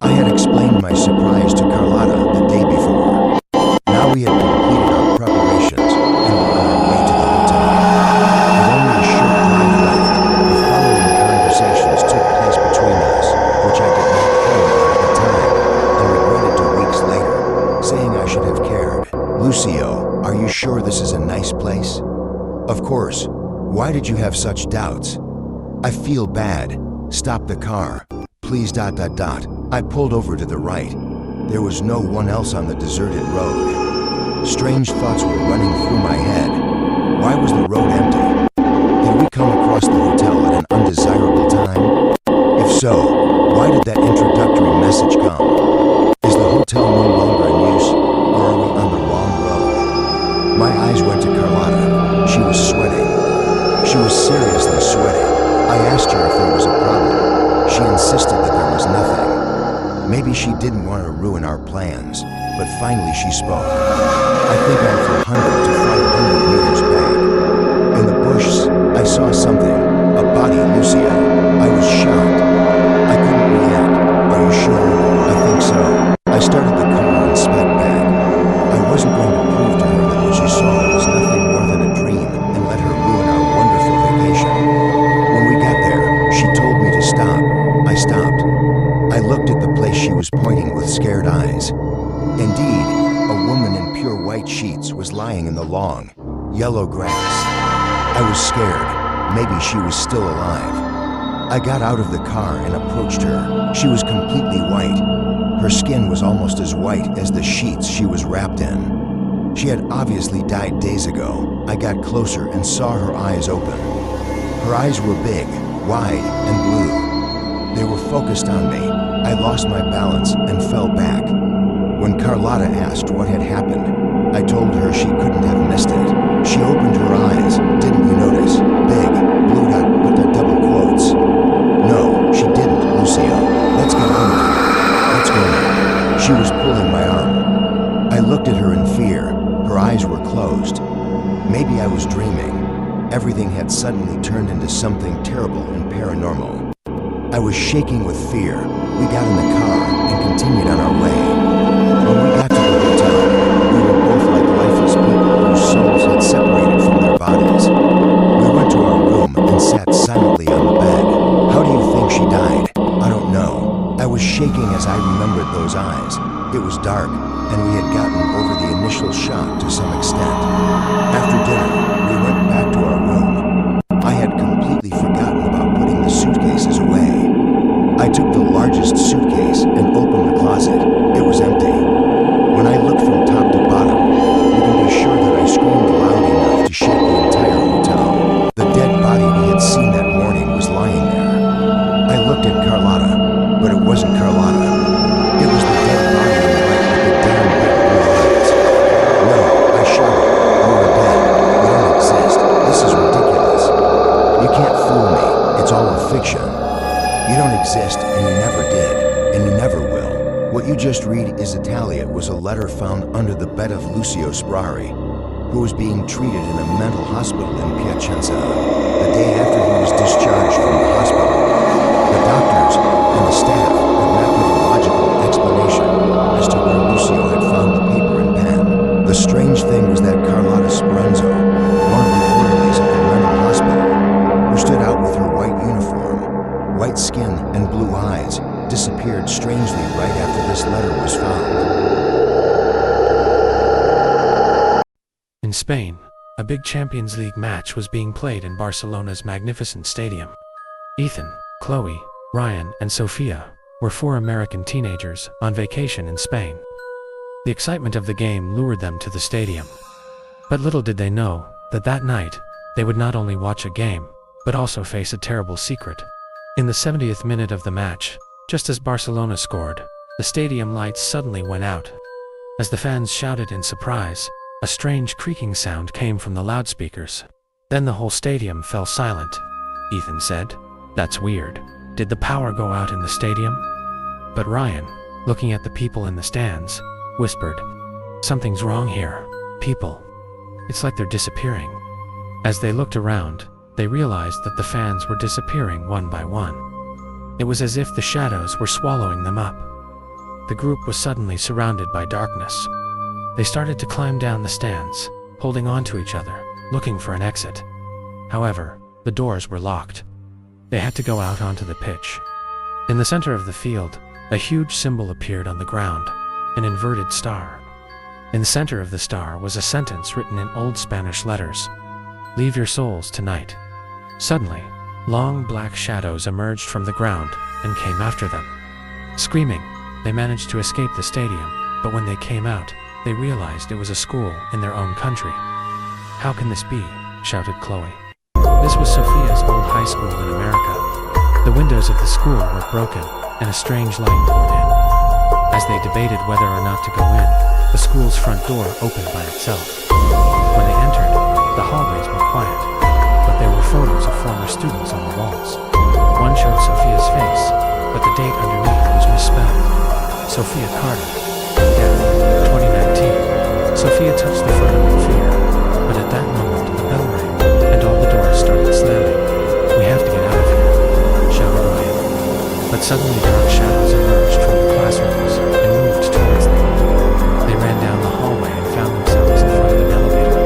I had explained my surprise to Carlotta the day before. Now we had completed our preparations and were on our way to the hotel. With only a short drive left, the following conversations took place between us, which I did not care about at the time, and regretted to weeks later, saying I should have cared. "Lucio, are you sure this is a nice place?" "Of course. Why did you have such doubts?" "I feel bad. Stop the car. Please ... I pulled over to the right. There was no one else on the deserted road. Strange thoughts were running through my head. Why was the road empty? Did we come across the hotel at an undesirable time? If so, why did that introductory message come? Is the hotel no longer in use, or are we on the wrong road?" My eyes went to Carlotta. She was sweating. She was seriously sweating. I asked her if there was a problem. She insisted that there was nothing. Maybe she didn't want to ruin our plans, but finally she spoke. "I think I'm 400 to 500 meters back. In the bushes, I saw something. A body, Lucio. I was shocked. I couldn't react. Are you sure?" "I think so." I started the car and sped back. I wasn't going to prove to her that what she saw was nothing more than a dream and let her ruin our wonderful vacation. When we got there, she told me to stop. I stopped. I looked at the place she was pointing with scared eyes. Indeed, a woman in pure white sheets was lying in the long, yellow grass. I was scared. Maybe she was still alive. I got out of the car and approached her. She was completely white. Her skin was almost as white as the sheets she was wrapped in. She had obviously died days ago. I got closer and saw her eyes open. Her eyes were big, wide, and blue. They were focused on me. I lost my balance and fell back. When Carlotta asked what had happened, I told her she couldn't have missed it. She opened her eyes. "Didn't you notice? Big, blue double quotes." "No, she didn't, Lucio. Let's get on with it. Let's go now." She was pulling my arm. I looked at her in fear. Her eyes were closed. Maybe I was dreaming. Everything had suddenly turned into something terrible and paranormal. I was shaking with fear. We got in the car and continued on our way. When we got to the hotel, we were both like lifeless people whose souls had separated from their bodies. We went to our room and sat silently on the bed. "How do you think she died?" "I don't know." I was shaking as I remembered those eyes. It was dark, and we had gotten over the initial shock to some extent. After dinner, we went back to our room. I had completely forgotten about putting the suitcases away. I took the largest suitcase and opened the closet. It was empty. When I looked from top to bottom, you can be sure that I screamed loud enough to shake the entire hotel. The dead body we had seen that morning was lying there. I looked at Carlotta, but it wasn't Carlotta. It was the dead body on the right with the damn big blue eyes. "No," I shouted. "You are dead. You don't exist. This is ridiculous. You can't fool me. It's all a fiction. You don't exist, and you never did, and you never will. What you just read is Italia was a letter found under the bed of Lucio Sprari, who was being treated in a mental hospital in Piacenza the day after he was discharged from the hospital. The doctors and the staff could not give a logical explanation as to where Lucio had found the paper and pen. The strange thing was that Carlotta Speranzo, one of the orderlies of the mental hospital, who stood out with her white uniform, white skin, and blue eyes, disappeared strangely right after this letter was found. In Spain, a big Champions League match was being played in Barcelona's magnificent stadium. Ethan, Chloe, Ryan, and Sophia were four American teenagers on vacation in Spain. The excitement of the game lured them to the stadium. But little did they know that that night, they would not only watch a game, but also face a terrible secret. In the 70th minute of the match, just as Barcelona scored, the stadium lights suddenly went out. As the fans shouted in surprise, a strange creaking sound came from the loudspeakers. Then the whole stadium fell silent. Ethan said, "That's weird. Did the power go out in the stadium?" But Ryan, looking at the people in the stands, whispered, "Something's wrong here. People. It's like they're disappearing." As they looked around, they realized that the fans were disappearing one by one. It was as if the shadows were swallowing them up. The group was suddenly surrounded by darkness. They started to climb down the stands, holding on to each other, looking for an exit. However, the doors were locked. They had to go out onto the pitch. In the center of the field, a huge symbol appeared on the ground, an inverted star. In the center of the star was a sentence written in old Spanish letters, "Leave your souls tonight." Suddenly, long black shadows emerged from the ground and came after them. Screaming, they managed to escape the stadium, but when they came out, they realized it was a school in their own country. "How can this be?" shouted Chloe. This was Sophia's old high school in America. The windows of the school were broken, and a strange light poured in. As they debated whether or not to go in, the school's front door opened by itself. When they entered, the hallways were quiet, but there were photos of former students on the walls. One showed Sophia's face, but the date underneath was misspelled. Sophia Carter, death, 2019. Sophia touched the photo in fear, but at that moment the bell rang, and all the doors started slamming. "We have to get out of here," shouted Ryan. But suddenly dark shadows emerged from the classrooms and moved towards them. They ran down the hallway and found themselves in front of an elevator.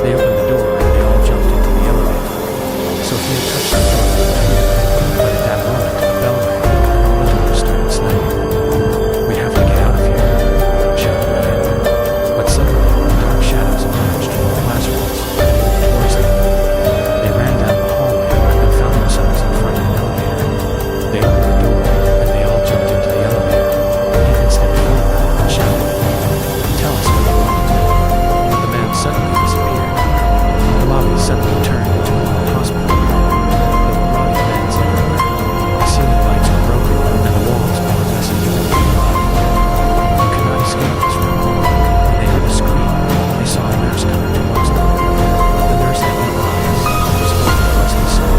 They opened the door and they all jumped into the elevator. Sophia touched the door in fear, but at that moment the bell rang and all the doors started slamming. "We have to get out of here," shouted Ryan. But suddenly, dark shadows emerged from the classrooms and moved towards them. They ran down the hallway and found themselves in front of an elevator. They opened the door and they all jumped into the elevator. Ethan stepped forward and shouted, "Tell us what you want." But the man suddenly disappeared. The lobby suddenly turned into an old hospital. There were rotting beds everywhere. The ceiling lights were broken and the walls bore a message written in blood. "You cannot escape this room." When they heard a scream, they saw a nurse coming towards them. The nurse had no eyes and was holding a rusty saw.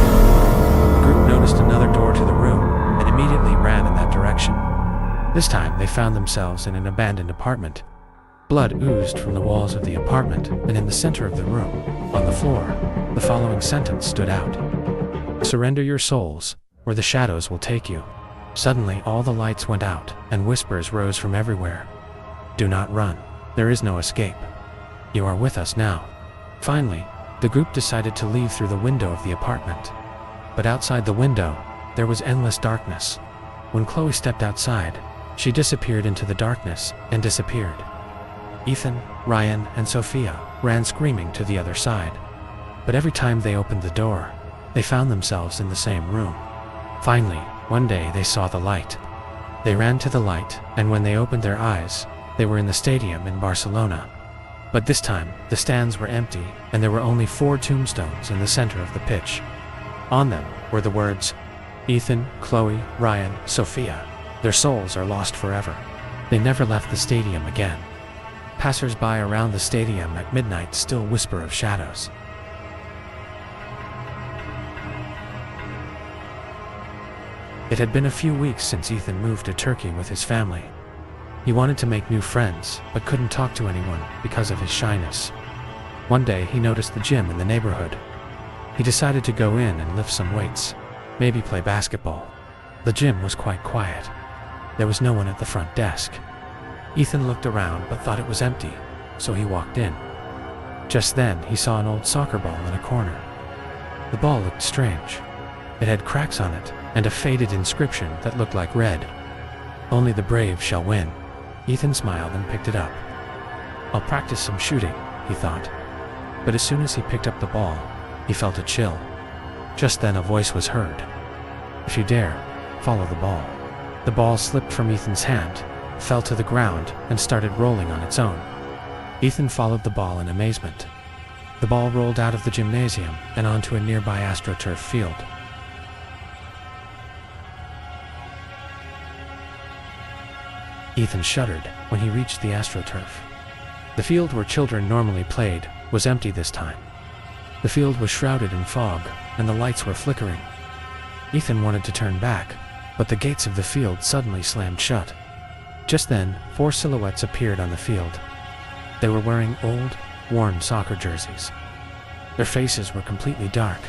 The group noticed another door to the room and immediately ran in that direction. This time they found themselves in an abandoned apartment. Blood oozed from the walls of the apartment, and in the center of the room, on the floor, the following sentence stood out: "Surrender your souls, or the shadows will take you." Suddenly all the lights went out, and whispers rose from everywhere. "Do not run. There is no escape. You are with us now." Finally, the group decided to leave through the window of the apartment. But outside the window, there was endless darkness. When Chloe stepped outside, she disappeared into the darkness and disappeared. Ethan, Ryan, and Sophia ran screaming to the other side. But every time they opened the door, they found themselves in the same room. Finally, one day they saw the light. They ran to the light, and when they opened their eyes, they were in the stadium in Barcelona. But this time, the stands were empty, and there were only 4 tombstones in the center of the pitch. On them were the words, "Ethan, Chloe, Ryan, Sophia. Their souls are lost forever." They never left the stadium again. Passers-by around the stadium at midnight still whisper of shadows. It had been a few weeks since Ethan moved to Turkey with his family. He wanted to make new friends, but couldn't talk to anyone because of his shyness. One day he noticed the gym in the neighborhood. He decided to go in and lift some weights, maybe play basketball. The gym was quite quiet. There was no one at the front desk. Ethan looked around but thought it was empty, so he walked in. Just then he saw an old soccer ball in a corner. The ball looked strange. It had cracks on it and a faded inscription that looked like red. "Only the brave shall win." Ethan smiled and picked it up. "I'll practice some shooting," he thought. But as soon as he picked up the ball, he felt a chill. Just then a voice was heard. "If you dare, follow the ball." The ball slipped from Ethan's hand, fell to the ground, and started rolling on its own. Ethan followed the ball in amazement. The ball rolled out of the gymnasium and onto a nearby AstroTurf field. Ethan shuddered when he reached the AstroTurf. The field where children normally played was empty this time. The field was shrouded in fog, and the lights were flickering. Ethan wanted to turn back, but the gates of the field suddenly slammed shut. Just then, 4 silhouettes appeared on the field. They were wearing old, worn soccer jerseys. Their faces were completely dark,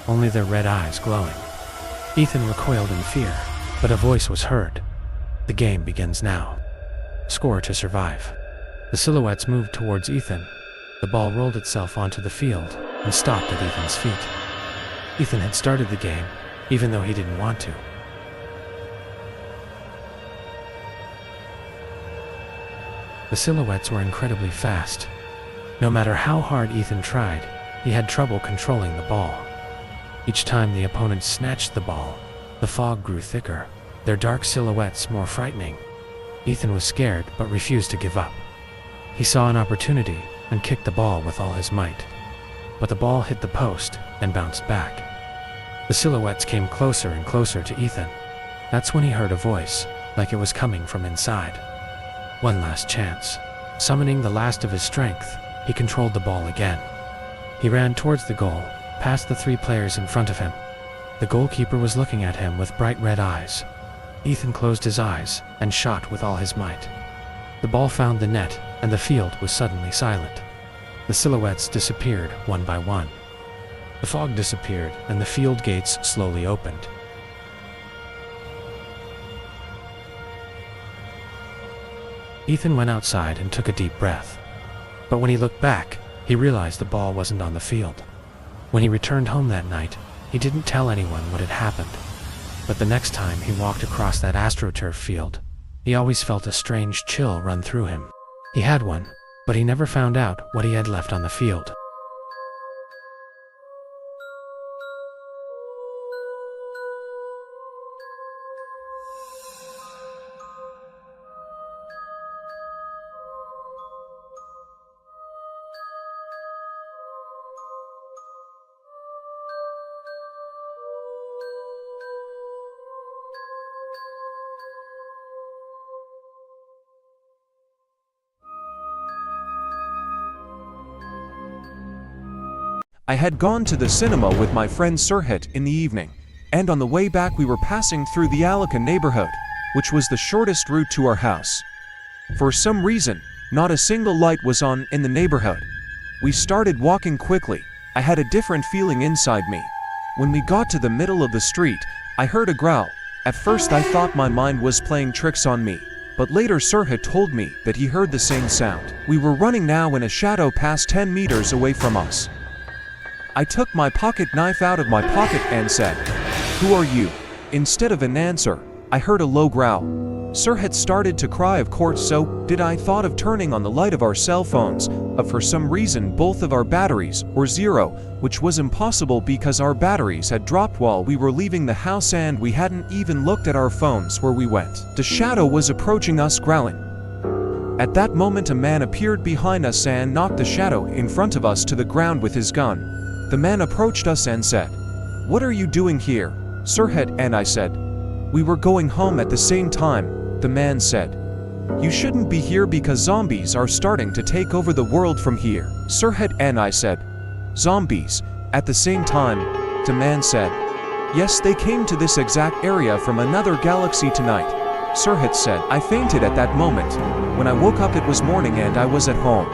only their red eyes glowing. Ethan recoiled in fear, but a voice was heard. The game begins now. Score to survive. The silhouettes moved towards Ethan. The ball rolled itself onto the field and stopped at Ethan's feet. Ethan had started the game, even though he didn't want to. The silhouettes were incredibly fast. No matter how hard Ethan tried, he had trouble controlling the ball. Each time the opponents snatched the ball, the fog grew thicker, their dark silhouettes more frightening. Ethan was scared but refused to give up. He saw an opportunity and kicked the ball with all his might. But the ball hit the post and bounced back. The silhouettes came closer and closer to Ethan. That's when he heard a voice, like it was coming from inside. One last chance. Summoning the last of his strength, he controlled the ball again. He ran towards the goal, past the 3 players in front of him. The goalkeeper was looking at him with bright red eyes. Ethan closed his eyes and shot with all his might. The ball found the net, and the field was suddenly silent. The silhouettes disappeared one by one. The fog disappeared, and the field gates slowly opened. Ethan went outside and took a deep breath. But when he looked back, he realized the ball wasn't on the field. When he returned home that night, he didn't tell anyone what had happened. But the next time he walked across that AstroTurf field, he always felt a strange chill run through him. He had one, but he never found out what he had left on the field. I had gone to the cinema with my friend Sirhat in the evening, and on the way back we were passing through the Alaka neighborhood, which was the shortest route to our house. For some reason, not a single light was on in the neighborhood. We started walking quickly. I had a different feeling inside me. When we got to the middle of the street, I heard a growl. At first I thought my mind was playing tricks on me, but later Sirhat told me that he heard the same sound. We were running now and a shadow passed 10 meters away from us. I took my pocket knife out of my pocket and said, "Who are you?" Instead of an answer, I heard a low growl. Sirhat started to cry, of course, so did I. Thought of turning on the light of our cell phones, but for some reason both of our batteries were 0, which was impossible because our batteries had dropped while we were leaving the house and we hadn't even looked at our phones where we went. The shadow was approaching us growling. At that moment a man appeared behind us and knocked the shadow in front of us to the ground with his gun. The man approached us and said, "What are you doing here?" Sirhat and I said, "We were going home at the same time." The man said, "You shouldn't be here because zombies are starting to take over the world from here." Sirhat and I said, "Zombies?" At the same time, the man said, "Yes, they came to this exact area from another galaxy tonight." Sirhat said, "I fainted at that moment. When I woke up it was morning and I was at home.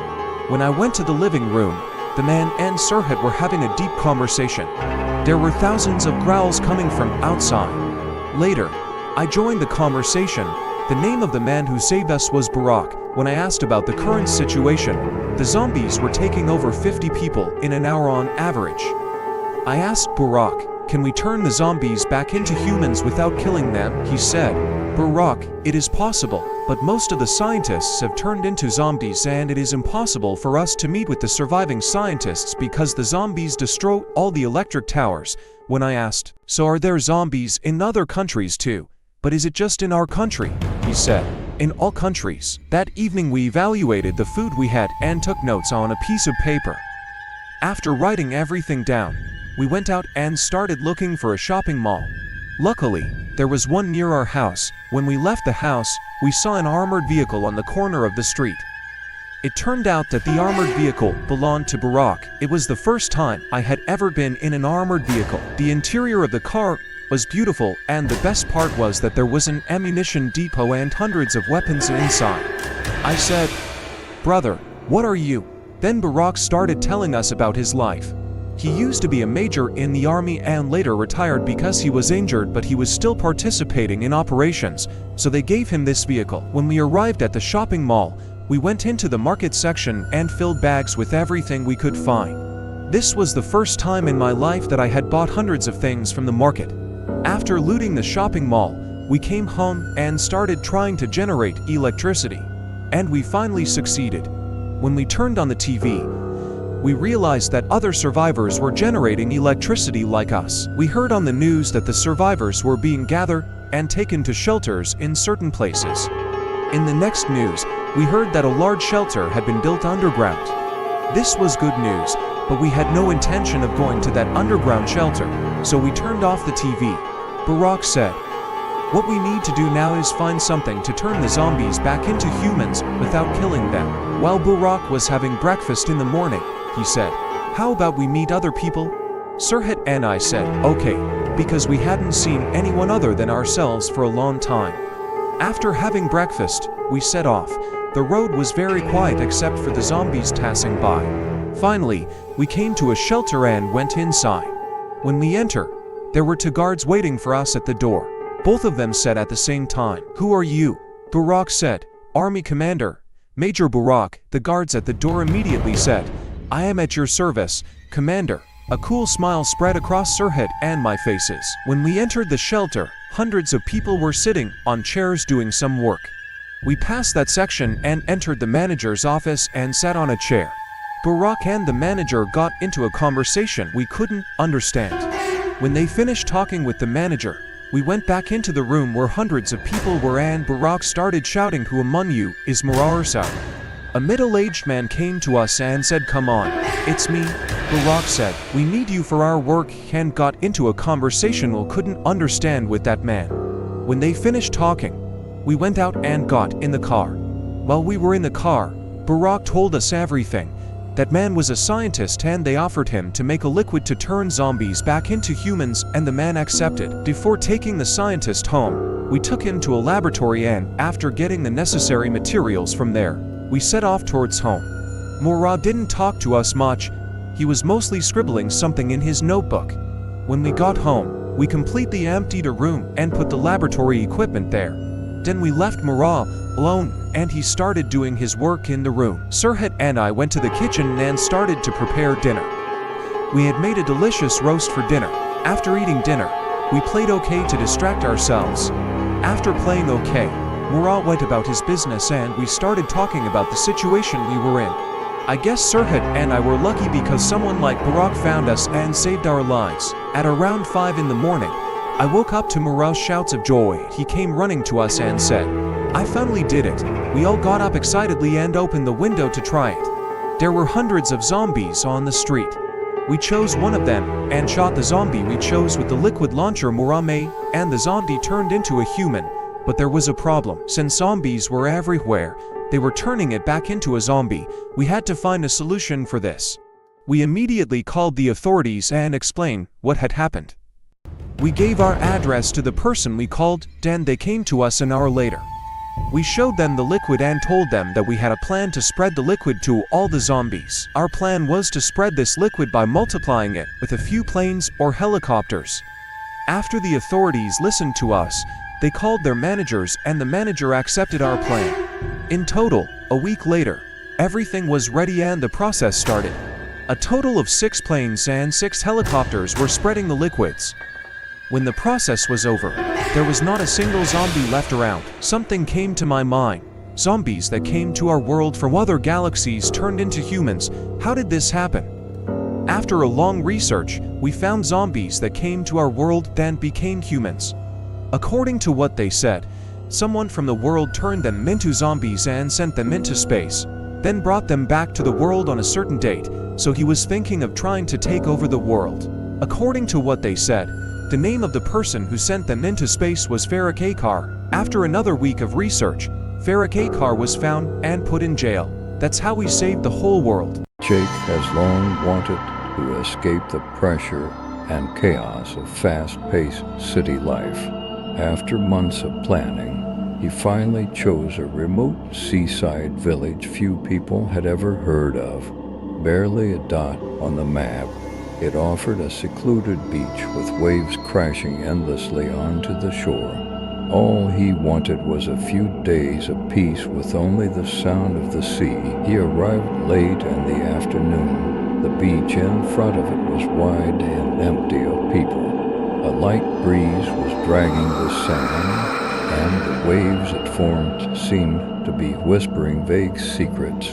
When I went to the living room, the man and Sirhat were having a deep conversation. There were thousands of growls coming from outside. Later, I joined the conversation. The name of the man who saved us was Barak. When I asked about the current situation, the zombies were taking over 50 people in an hour on average. I asked Barak, "Can we turn the zombies back into humans without killing them?" He said, "Barak, it is possible, but most of the scientists have turned into zombies and it is impossible for us to meet with the surviving scientists because the zombies destroy all the electric towers." When I asked, "So are there zombies in other countries too?" But is it just in our country? He said. In all countries. That evening we evaluated the food we had and took notes on a piece of paper. After writing everything down, we went out and started looking for a shopping mall. Luckily, there was one near our house. When we left the house, we saw an armored vehicle on the corner of the street. It turned out that the armored vehicle belonged to Barack. It was the first time I had ever been in an armored vehicle. The interior of the car was beautiful, and the best part was that there was an ammunition depot and hundreds of weapons inside. I said, "Brother, what are you?" Then Barack started telling us about his life. He used to be a major in the army and later retired because he was injured, but he was still participating in operations, so they gave him this vehicle. When we arrived at the shopping mall, we went into the market section and filled bags with everything we could find. This was the first time in my life that I had bought hundreds of things from the market. After looting the shopping mall, we came home and started trying to generate electricity. And we finally succeeded. When we turned on the TV, we realized that other survivors were generating electricity like us. We heard on the news that the survivors were being gathered and taken to shelters in certain places. In the next news, we heard that a large shelter had been built underground. This was good news, but we had no intention of going to that underground shelter, so we turned off the TV. Barack said, "What we need to do now is find something to turn the zombies back into humans without killing them." While Barack was having breakfast in the morning, he said, "How about we meet other people?" Sirhat and I said, "Okay," because we hadn't seen anyone other than ourselves for a long time. After having breakfast, we set off. The road was very quiet except for the zombies passing by. Finally, we came to a shelter and went inside. When we entered, there were two guards waiting for us at the door. Both of them said at the same time, "Who are you?" Barack said, "Army Commander, Major Barack." The guards at the door immediately said, "I am at your service, Commander." A cool smile spread across Sirhat and my faces. When we entered the shelter, hundreds of people were sitting on chairs doing some work. We passed that section and entered the manager's office and sat on a chair. Barack and the manager got into a conversation we couldn't understand. When they finished talking with the manager, we went back into the room where hundreds of people were and Barack started shouting, "Who among you is Mararsa?" A middle-aged man came to us and said, "Come on, it's me." Barack said, "We need you for our work," and got into a conversation we couldn't understand with that man. When they finished talking, we went out and got in the car. While we were in the car, Barack told us everything. That man was a scientist and they offered him to make a liquid to turn zombies back into humans, and the man accepted. Before taking the scientist home, we took him to a laboratory and, after getting the necessary materials from there, we set off towards home. Murad didn't talk to us much. He was mostly scribbling something in his notebook. When we got home, we completely emptied a room and put the laboratory equipment there. Then we left Murad alone, and he started doing his work in the room. Sirhat and I went to the kitchen and started to prepare dinner. We had made a delicious roast for dinner. After eating dinner, we played OK to distract ourselves. After playing OK, Murad went about his business and we started talking about the situation we were in. I guess Sirhat and I were lucky because someone like Barack found us and saved our lives. At around 5 in the morning, I woke up to Murad's shouts of joy. He came running to us and said, "I finally did it." We all got up excitedly and opened the window to try it. There were hundreds of zombies on the street. We chose one of them and shot the zombie we chose with the liquid launcher Murad made, and the zombie turned into a human. But there was a problem. Since zombies were everywhere, they were turning it back into a zombie. We had to find a solution for this. We immediately called the authorities and explained what had happened. We gave our address to the person we called, then they came to us an hour later. We showed them the liquid and told them that we had a plan to spread the liquid to all the zombies. Our plan was to spread this liquid by multiplying it with a few planes or helicopters. After the authorities listened to us, they called their managers and the manager accepted our plan. In total, a week later, everything was ready and the process started. A total of 6 planes and 6 helicopters were spreading the liquids. When the process was over, there was not a single zombie left around. Something came to my mind. Zombies that came to our world from other galaxies turned into humans. How did this happen? After a long research, we found zombies that came to our world then became humans. According to what they said, someone from the world turned them into zombies and sent them into space, then brought them back to the world on a certain date, so he was thinking of trying to take over the world. According to what they said, the name of the person who sent them into space was Farakakar. After another week of research, Farakakar was found and put in jail. That's how he saved the whole world. Jake has long wanted to escape the pressure and chaos of fast-paced city life. After months of planning, he finally chose a remote seaside village few people had ever heard of. Barely a dot on the map, it offered a secluded beach with waves crashing endlessly onto the shore. All he wanted was a few days of peace with only the sound of the sea. He arrived late in the afternoon. The beach in front of it was wide and empty of people. A light breeze was dragging the sand, and the waves it formed seemed to be whispering vague secrets.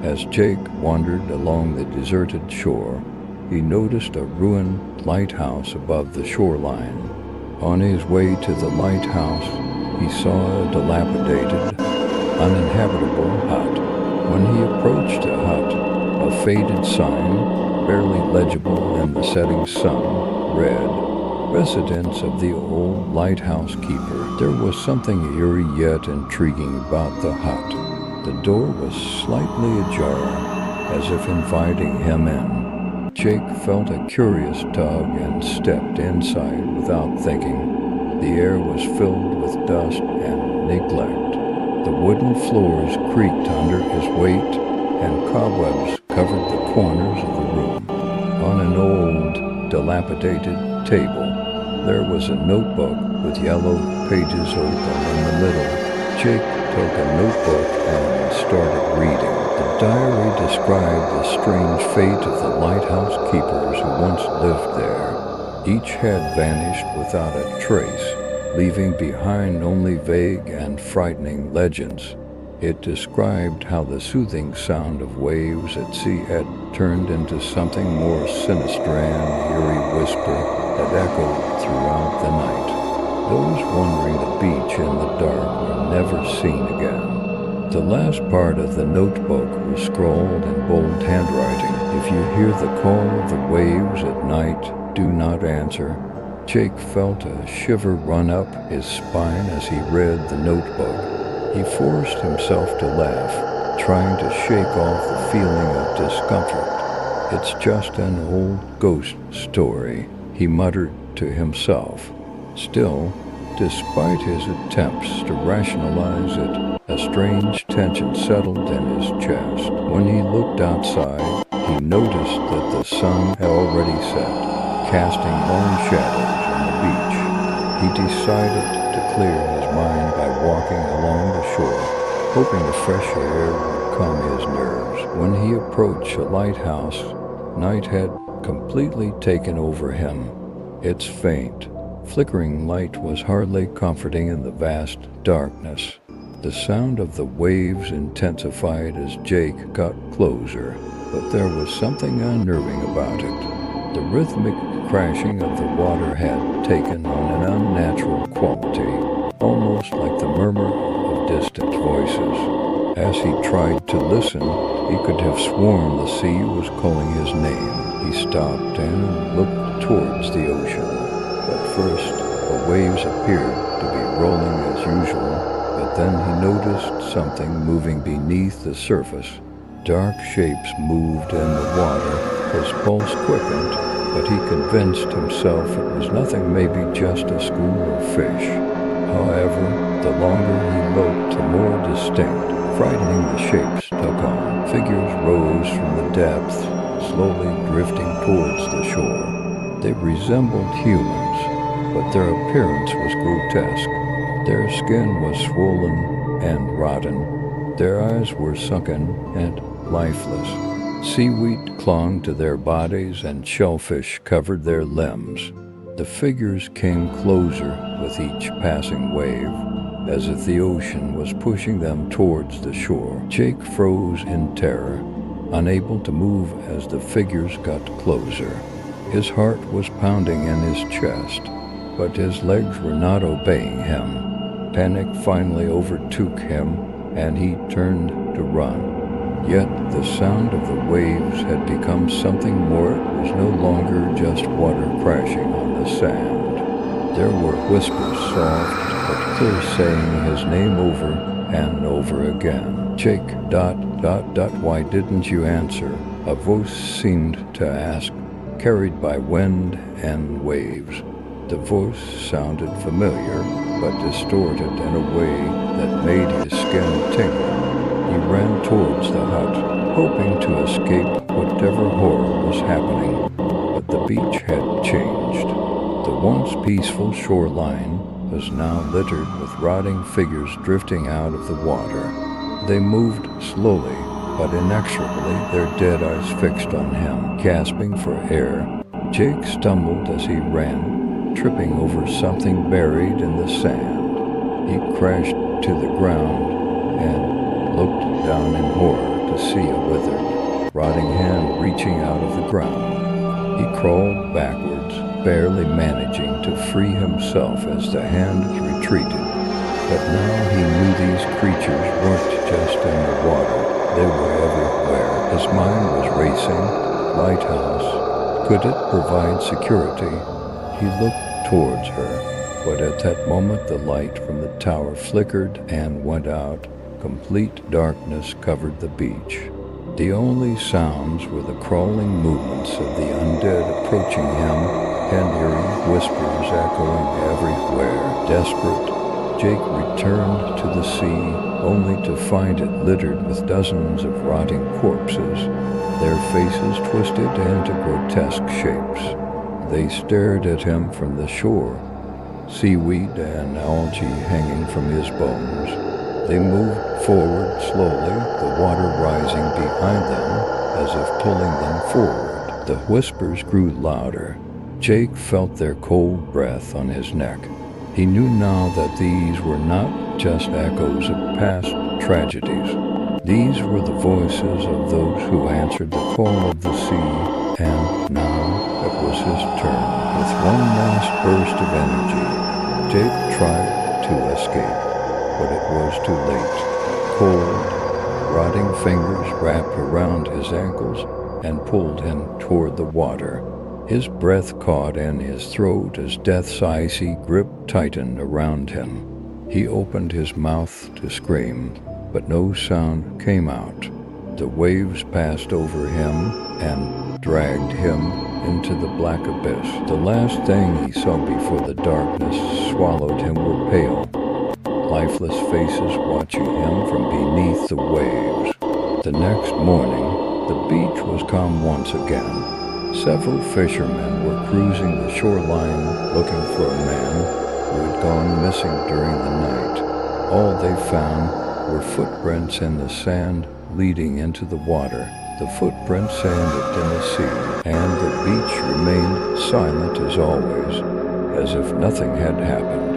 As Jake wandered along the deserted shore, he noticed a ruined lighthouse above the shoreline. On his way to the lighthouse, he saw a dilapidated, uninhabitable hut. When he approached the hut, a faded sign, barely legible in the setting sun, read, "Residence of the old lighthouse keeper." There was something eerie yet intriguing about the hut. The door was slightly ajar, as if inviting him in. Jake felt a curious tug and stepped inside without thinking. The air was filled with dust and neglect. The wooden floors creaked under his weight, and cobwebs covered the corners of the room. On an old, dilapidated table, there was a notebook with yellow pages open in the middle. Jake took a notebook and started reading. The diary described the strange fate of the lighthouse keepers who once lived there. Each had vanished without a trace, leaving behind only vague and frightening legends. It described how the soothing sound of waves at sea had turned into something more sinister, and eerie whisper that echoed throughout the night. Those wandering the beach in the dark were never seen again. The last part of the notebook was scrawled in bold handwriting. "If you hear the call of the waves at night, do not answer." Jake felt a shiver run up his spine as he read the notebook. He forced himself to laugh, trying to shake off the feeling of discomfort. "It's just an old ghost story," he muttered to himself. Still, despite his attempts to rationalize it, a strange tension settled in his chest. When he looked outside, he noticed that the sun had already set, casting long shadows on the beach. He decided to clear his mind by walking along the shore, hoping the fresh air would calm his nerves. When he approached the lighthouse, night had completely taken over him. Its faint, flickering light was hardly comforting in the vast darkness. The sound of the waves intensified as Jake got closer, but there was something unnerving about it. The rhythmic crashing of the water had taken on an unnatural quality, almost like the murmur of distant voices. As he tried to listen, he could have sworn the sea was calling his name. He stopped and looked towards the ocean. At first, the waves appeared to be rolling as usual, but then he noticed something moving beneath the surface. Dark shapes moved in the water. His pulse quickened, but he convinced himself it was nothing, maybe just a school of fish. However, the longer he looked, the more distinct, frightening the shapes took on. Figures rose from the depths, slowly drifting towards the shore. They resembled humans, but their appearance was grotesque. Their skin was swollen and rotten. Their eyes were sunken and lifeless. Seaweed clung to their bodies and shellfish covered their limbs. The figures came closer with each passing wave, as if the ocean was pushing them towards the shore. Jake froze in terror, unable to move as the figures got closer. His heart was pounding in his chest. but his legs were not obeying him. Panic finally overtook him, and he turned to run. Yet the sound of the waves had become something more. It was no longer just water crashing on the sand. There were whispers, soft but clear, saying his name over and over again. Jake, ... why didn't you answer? A voice seemed to ask, carried by wind and waves. The voice sounded familiar, but distorted in a way that made his skin tingle. He ran towards the hut, hoping to escape whatever horror was happening. But the beach had changed. The once peaceful shoreline was now littered with rotting figures drifting out of the water. They moved slowly, but inexorably, their dead eyes fixed on him, gasping for air. Jake stumbled as he ran, tripping over something buried in the sand. He crashed to the ground and looked down in horror to see a withered, rotting hand reaching out of the ground. He crawled backwards, barely managing to free himself as the hand retreated. But now he knew these creatures weren't just in the water. They were everywhere. His mind was racing. Lighthouse. Could it provide security? He looked towards her, but at that moment the light from the tower flickered and went out. Complete darkness covered the beach. The only sounds were the crawling movements of the undead approaching him, and eerie whispers echoing everywhere. Desperate, Jake returned to the sea, only to find it littered with dozens of rotting corpses, their faces twisted into grotesque shapes. They stared at him from the shore, seaweed and algae hanging from his bones. They moved forward slowly, the water rising behind them as if pulling them forward. The whispers grew louder. Jake felt their cold breath on his neck. He knew now that these were not just echoes of past tragedies. These were the voices of those who answered the call of the sea, and now it was his turn. With one last burst of energy, Jake tried to escape, but it was too late. Cold, rotting fingers wrapped around his ankles and pulled him toward the water. His breath caught in his throat as death's icy grip tightened around him. He opened his mouth to scream, but no sound came out. The waves passed over him and dragged him into the black abyss. The last thing he saw before the darkness swallowed him were pale, lifeless faces watching him from beneath the waves. The next morning, the beach was calm once again. Several fishermen were cruising the shoreline looking for a man who had gone missing during the night. All they found were footprints in the sand leading into the water. The footprints ended in the sea, and the beach remained silent as always, as if nothing had happened.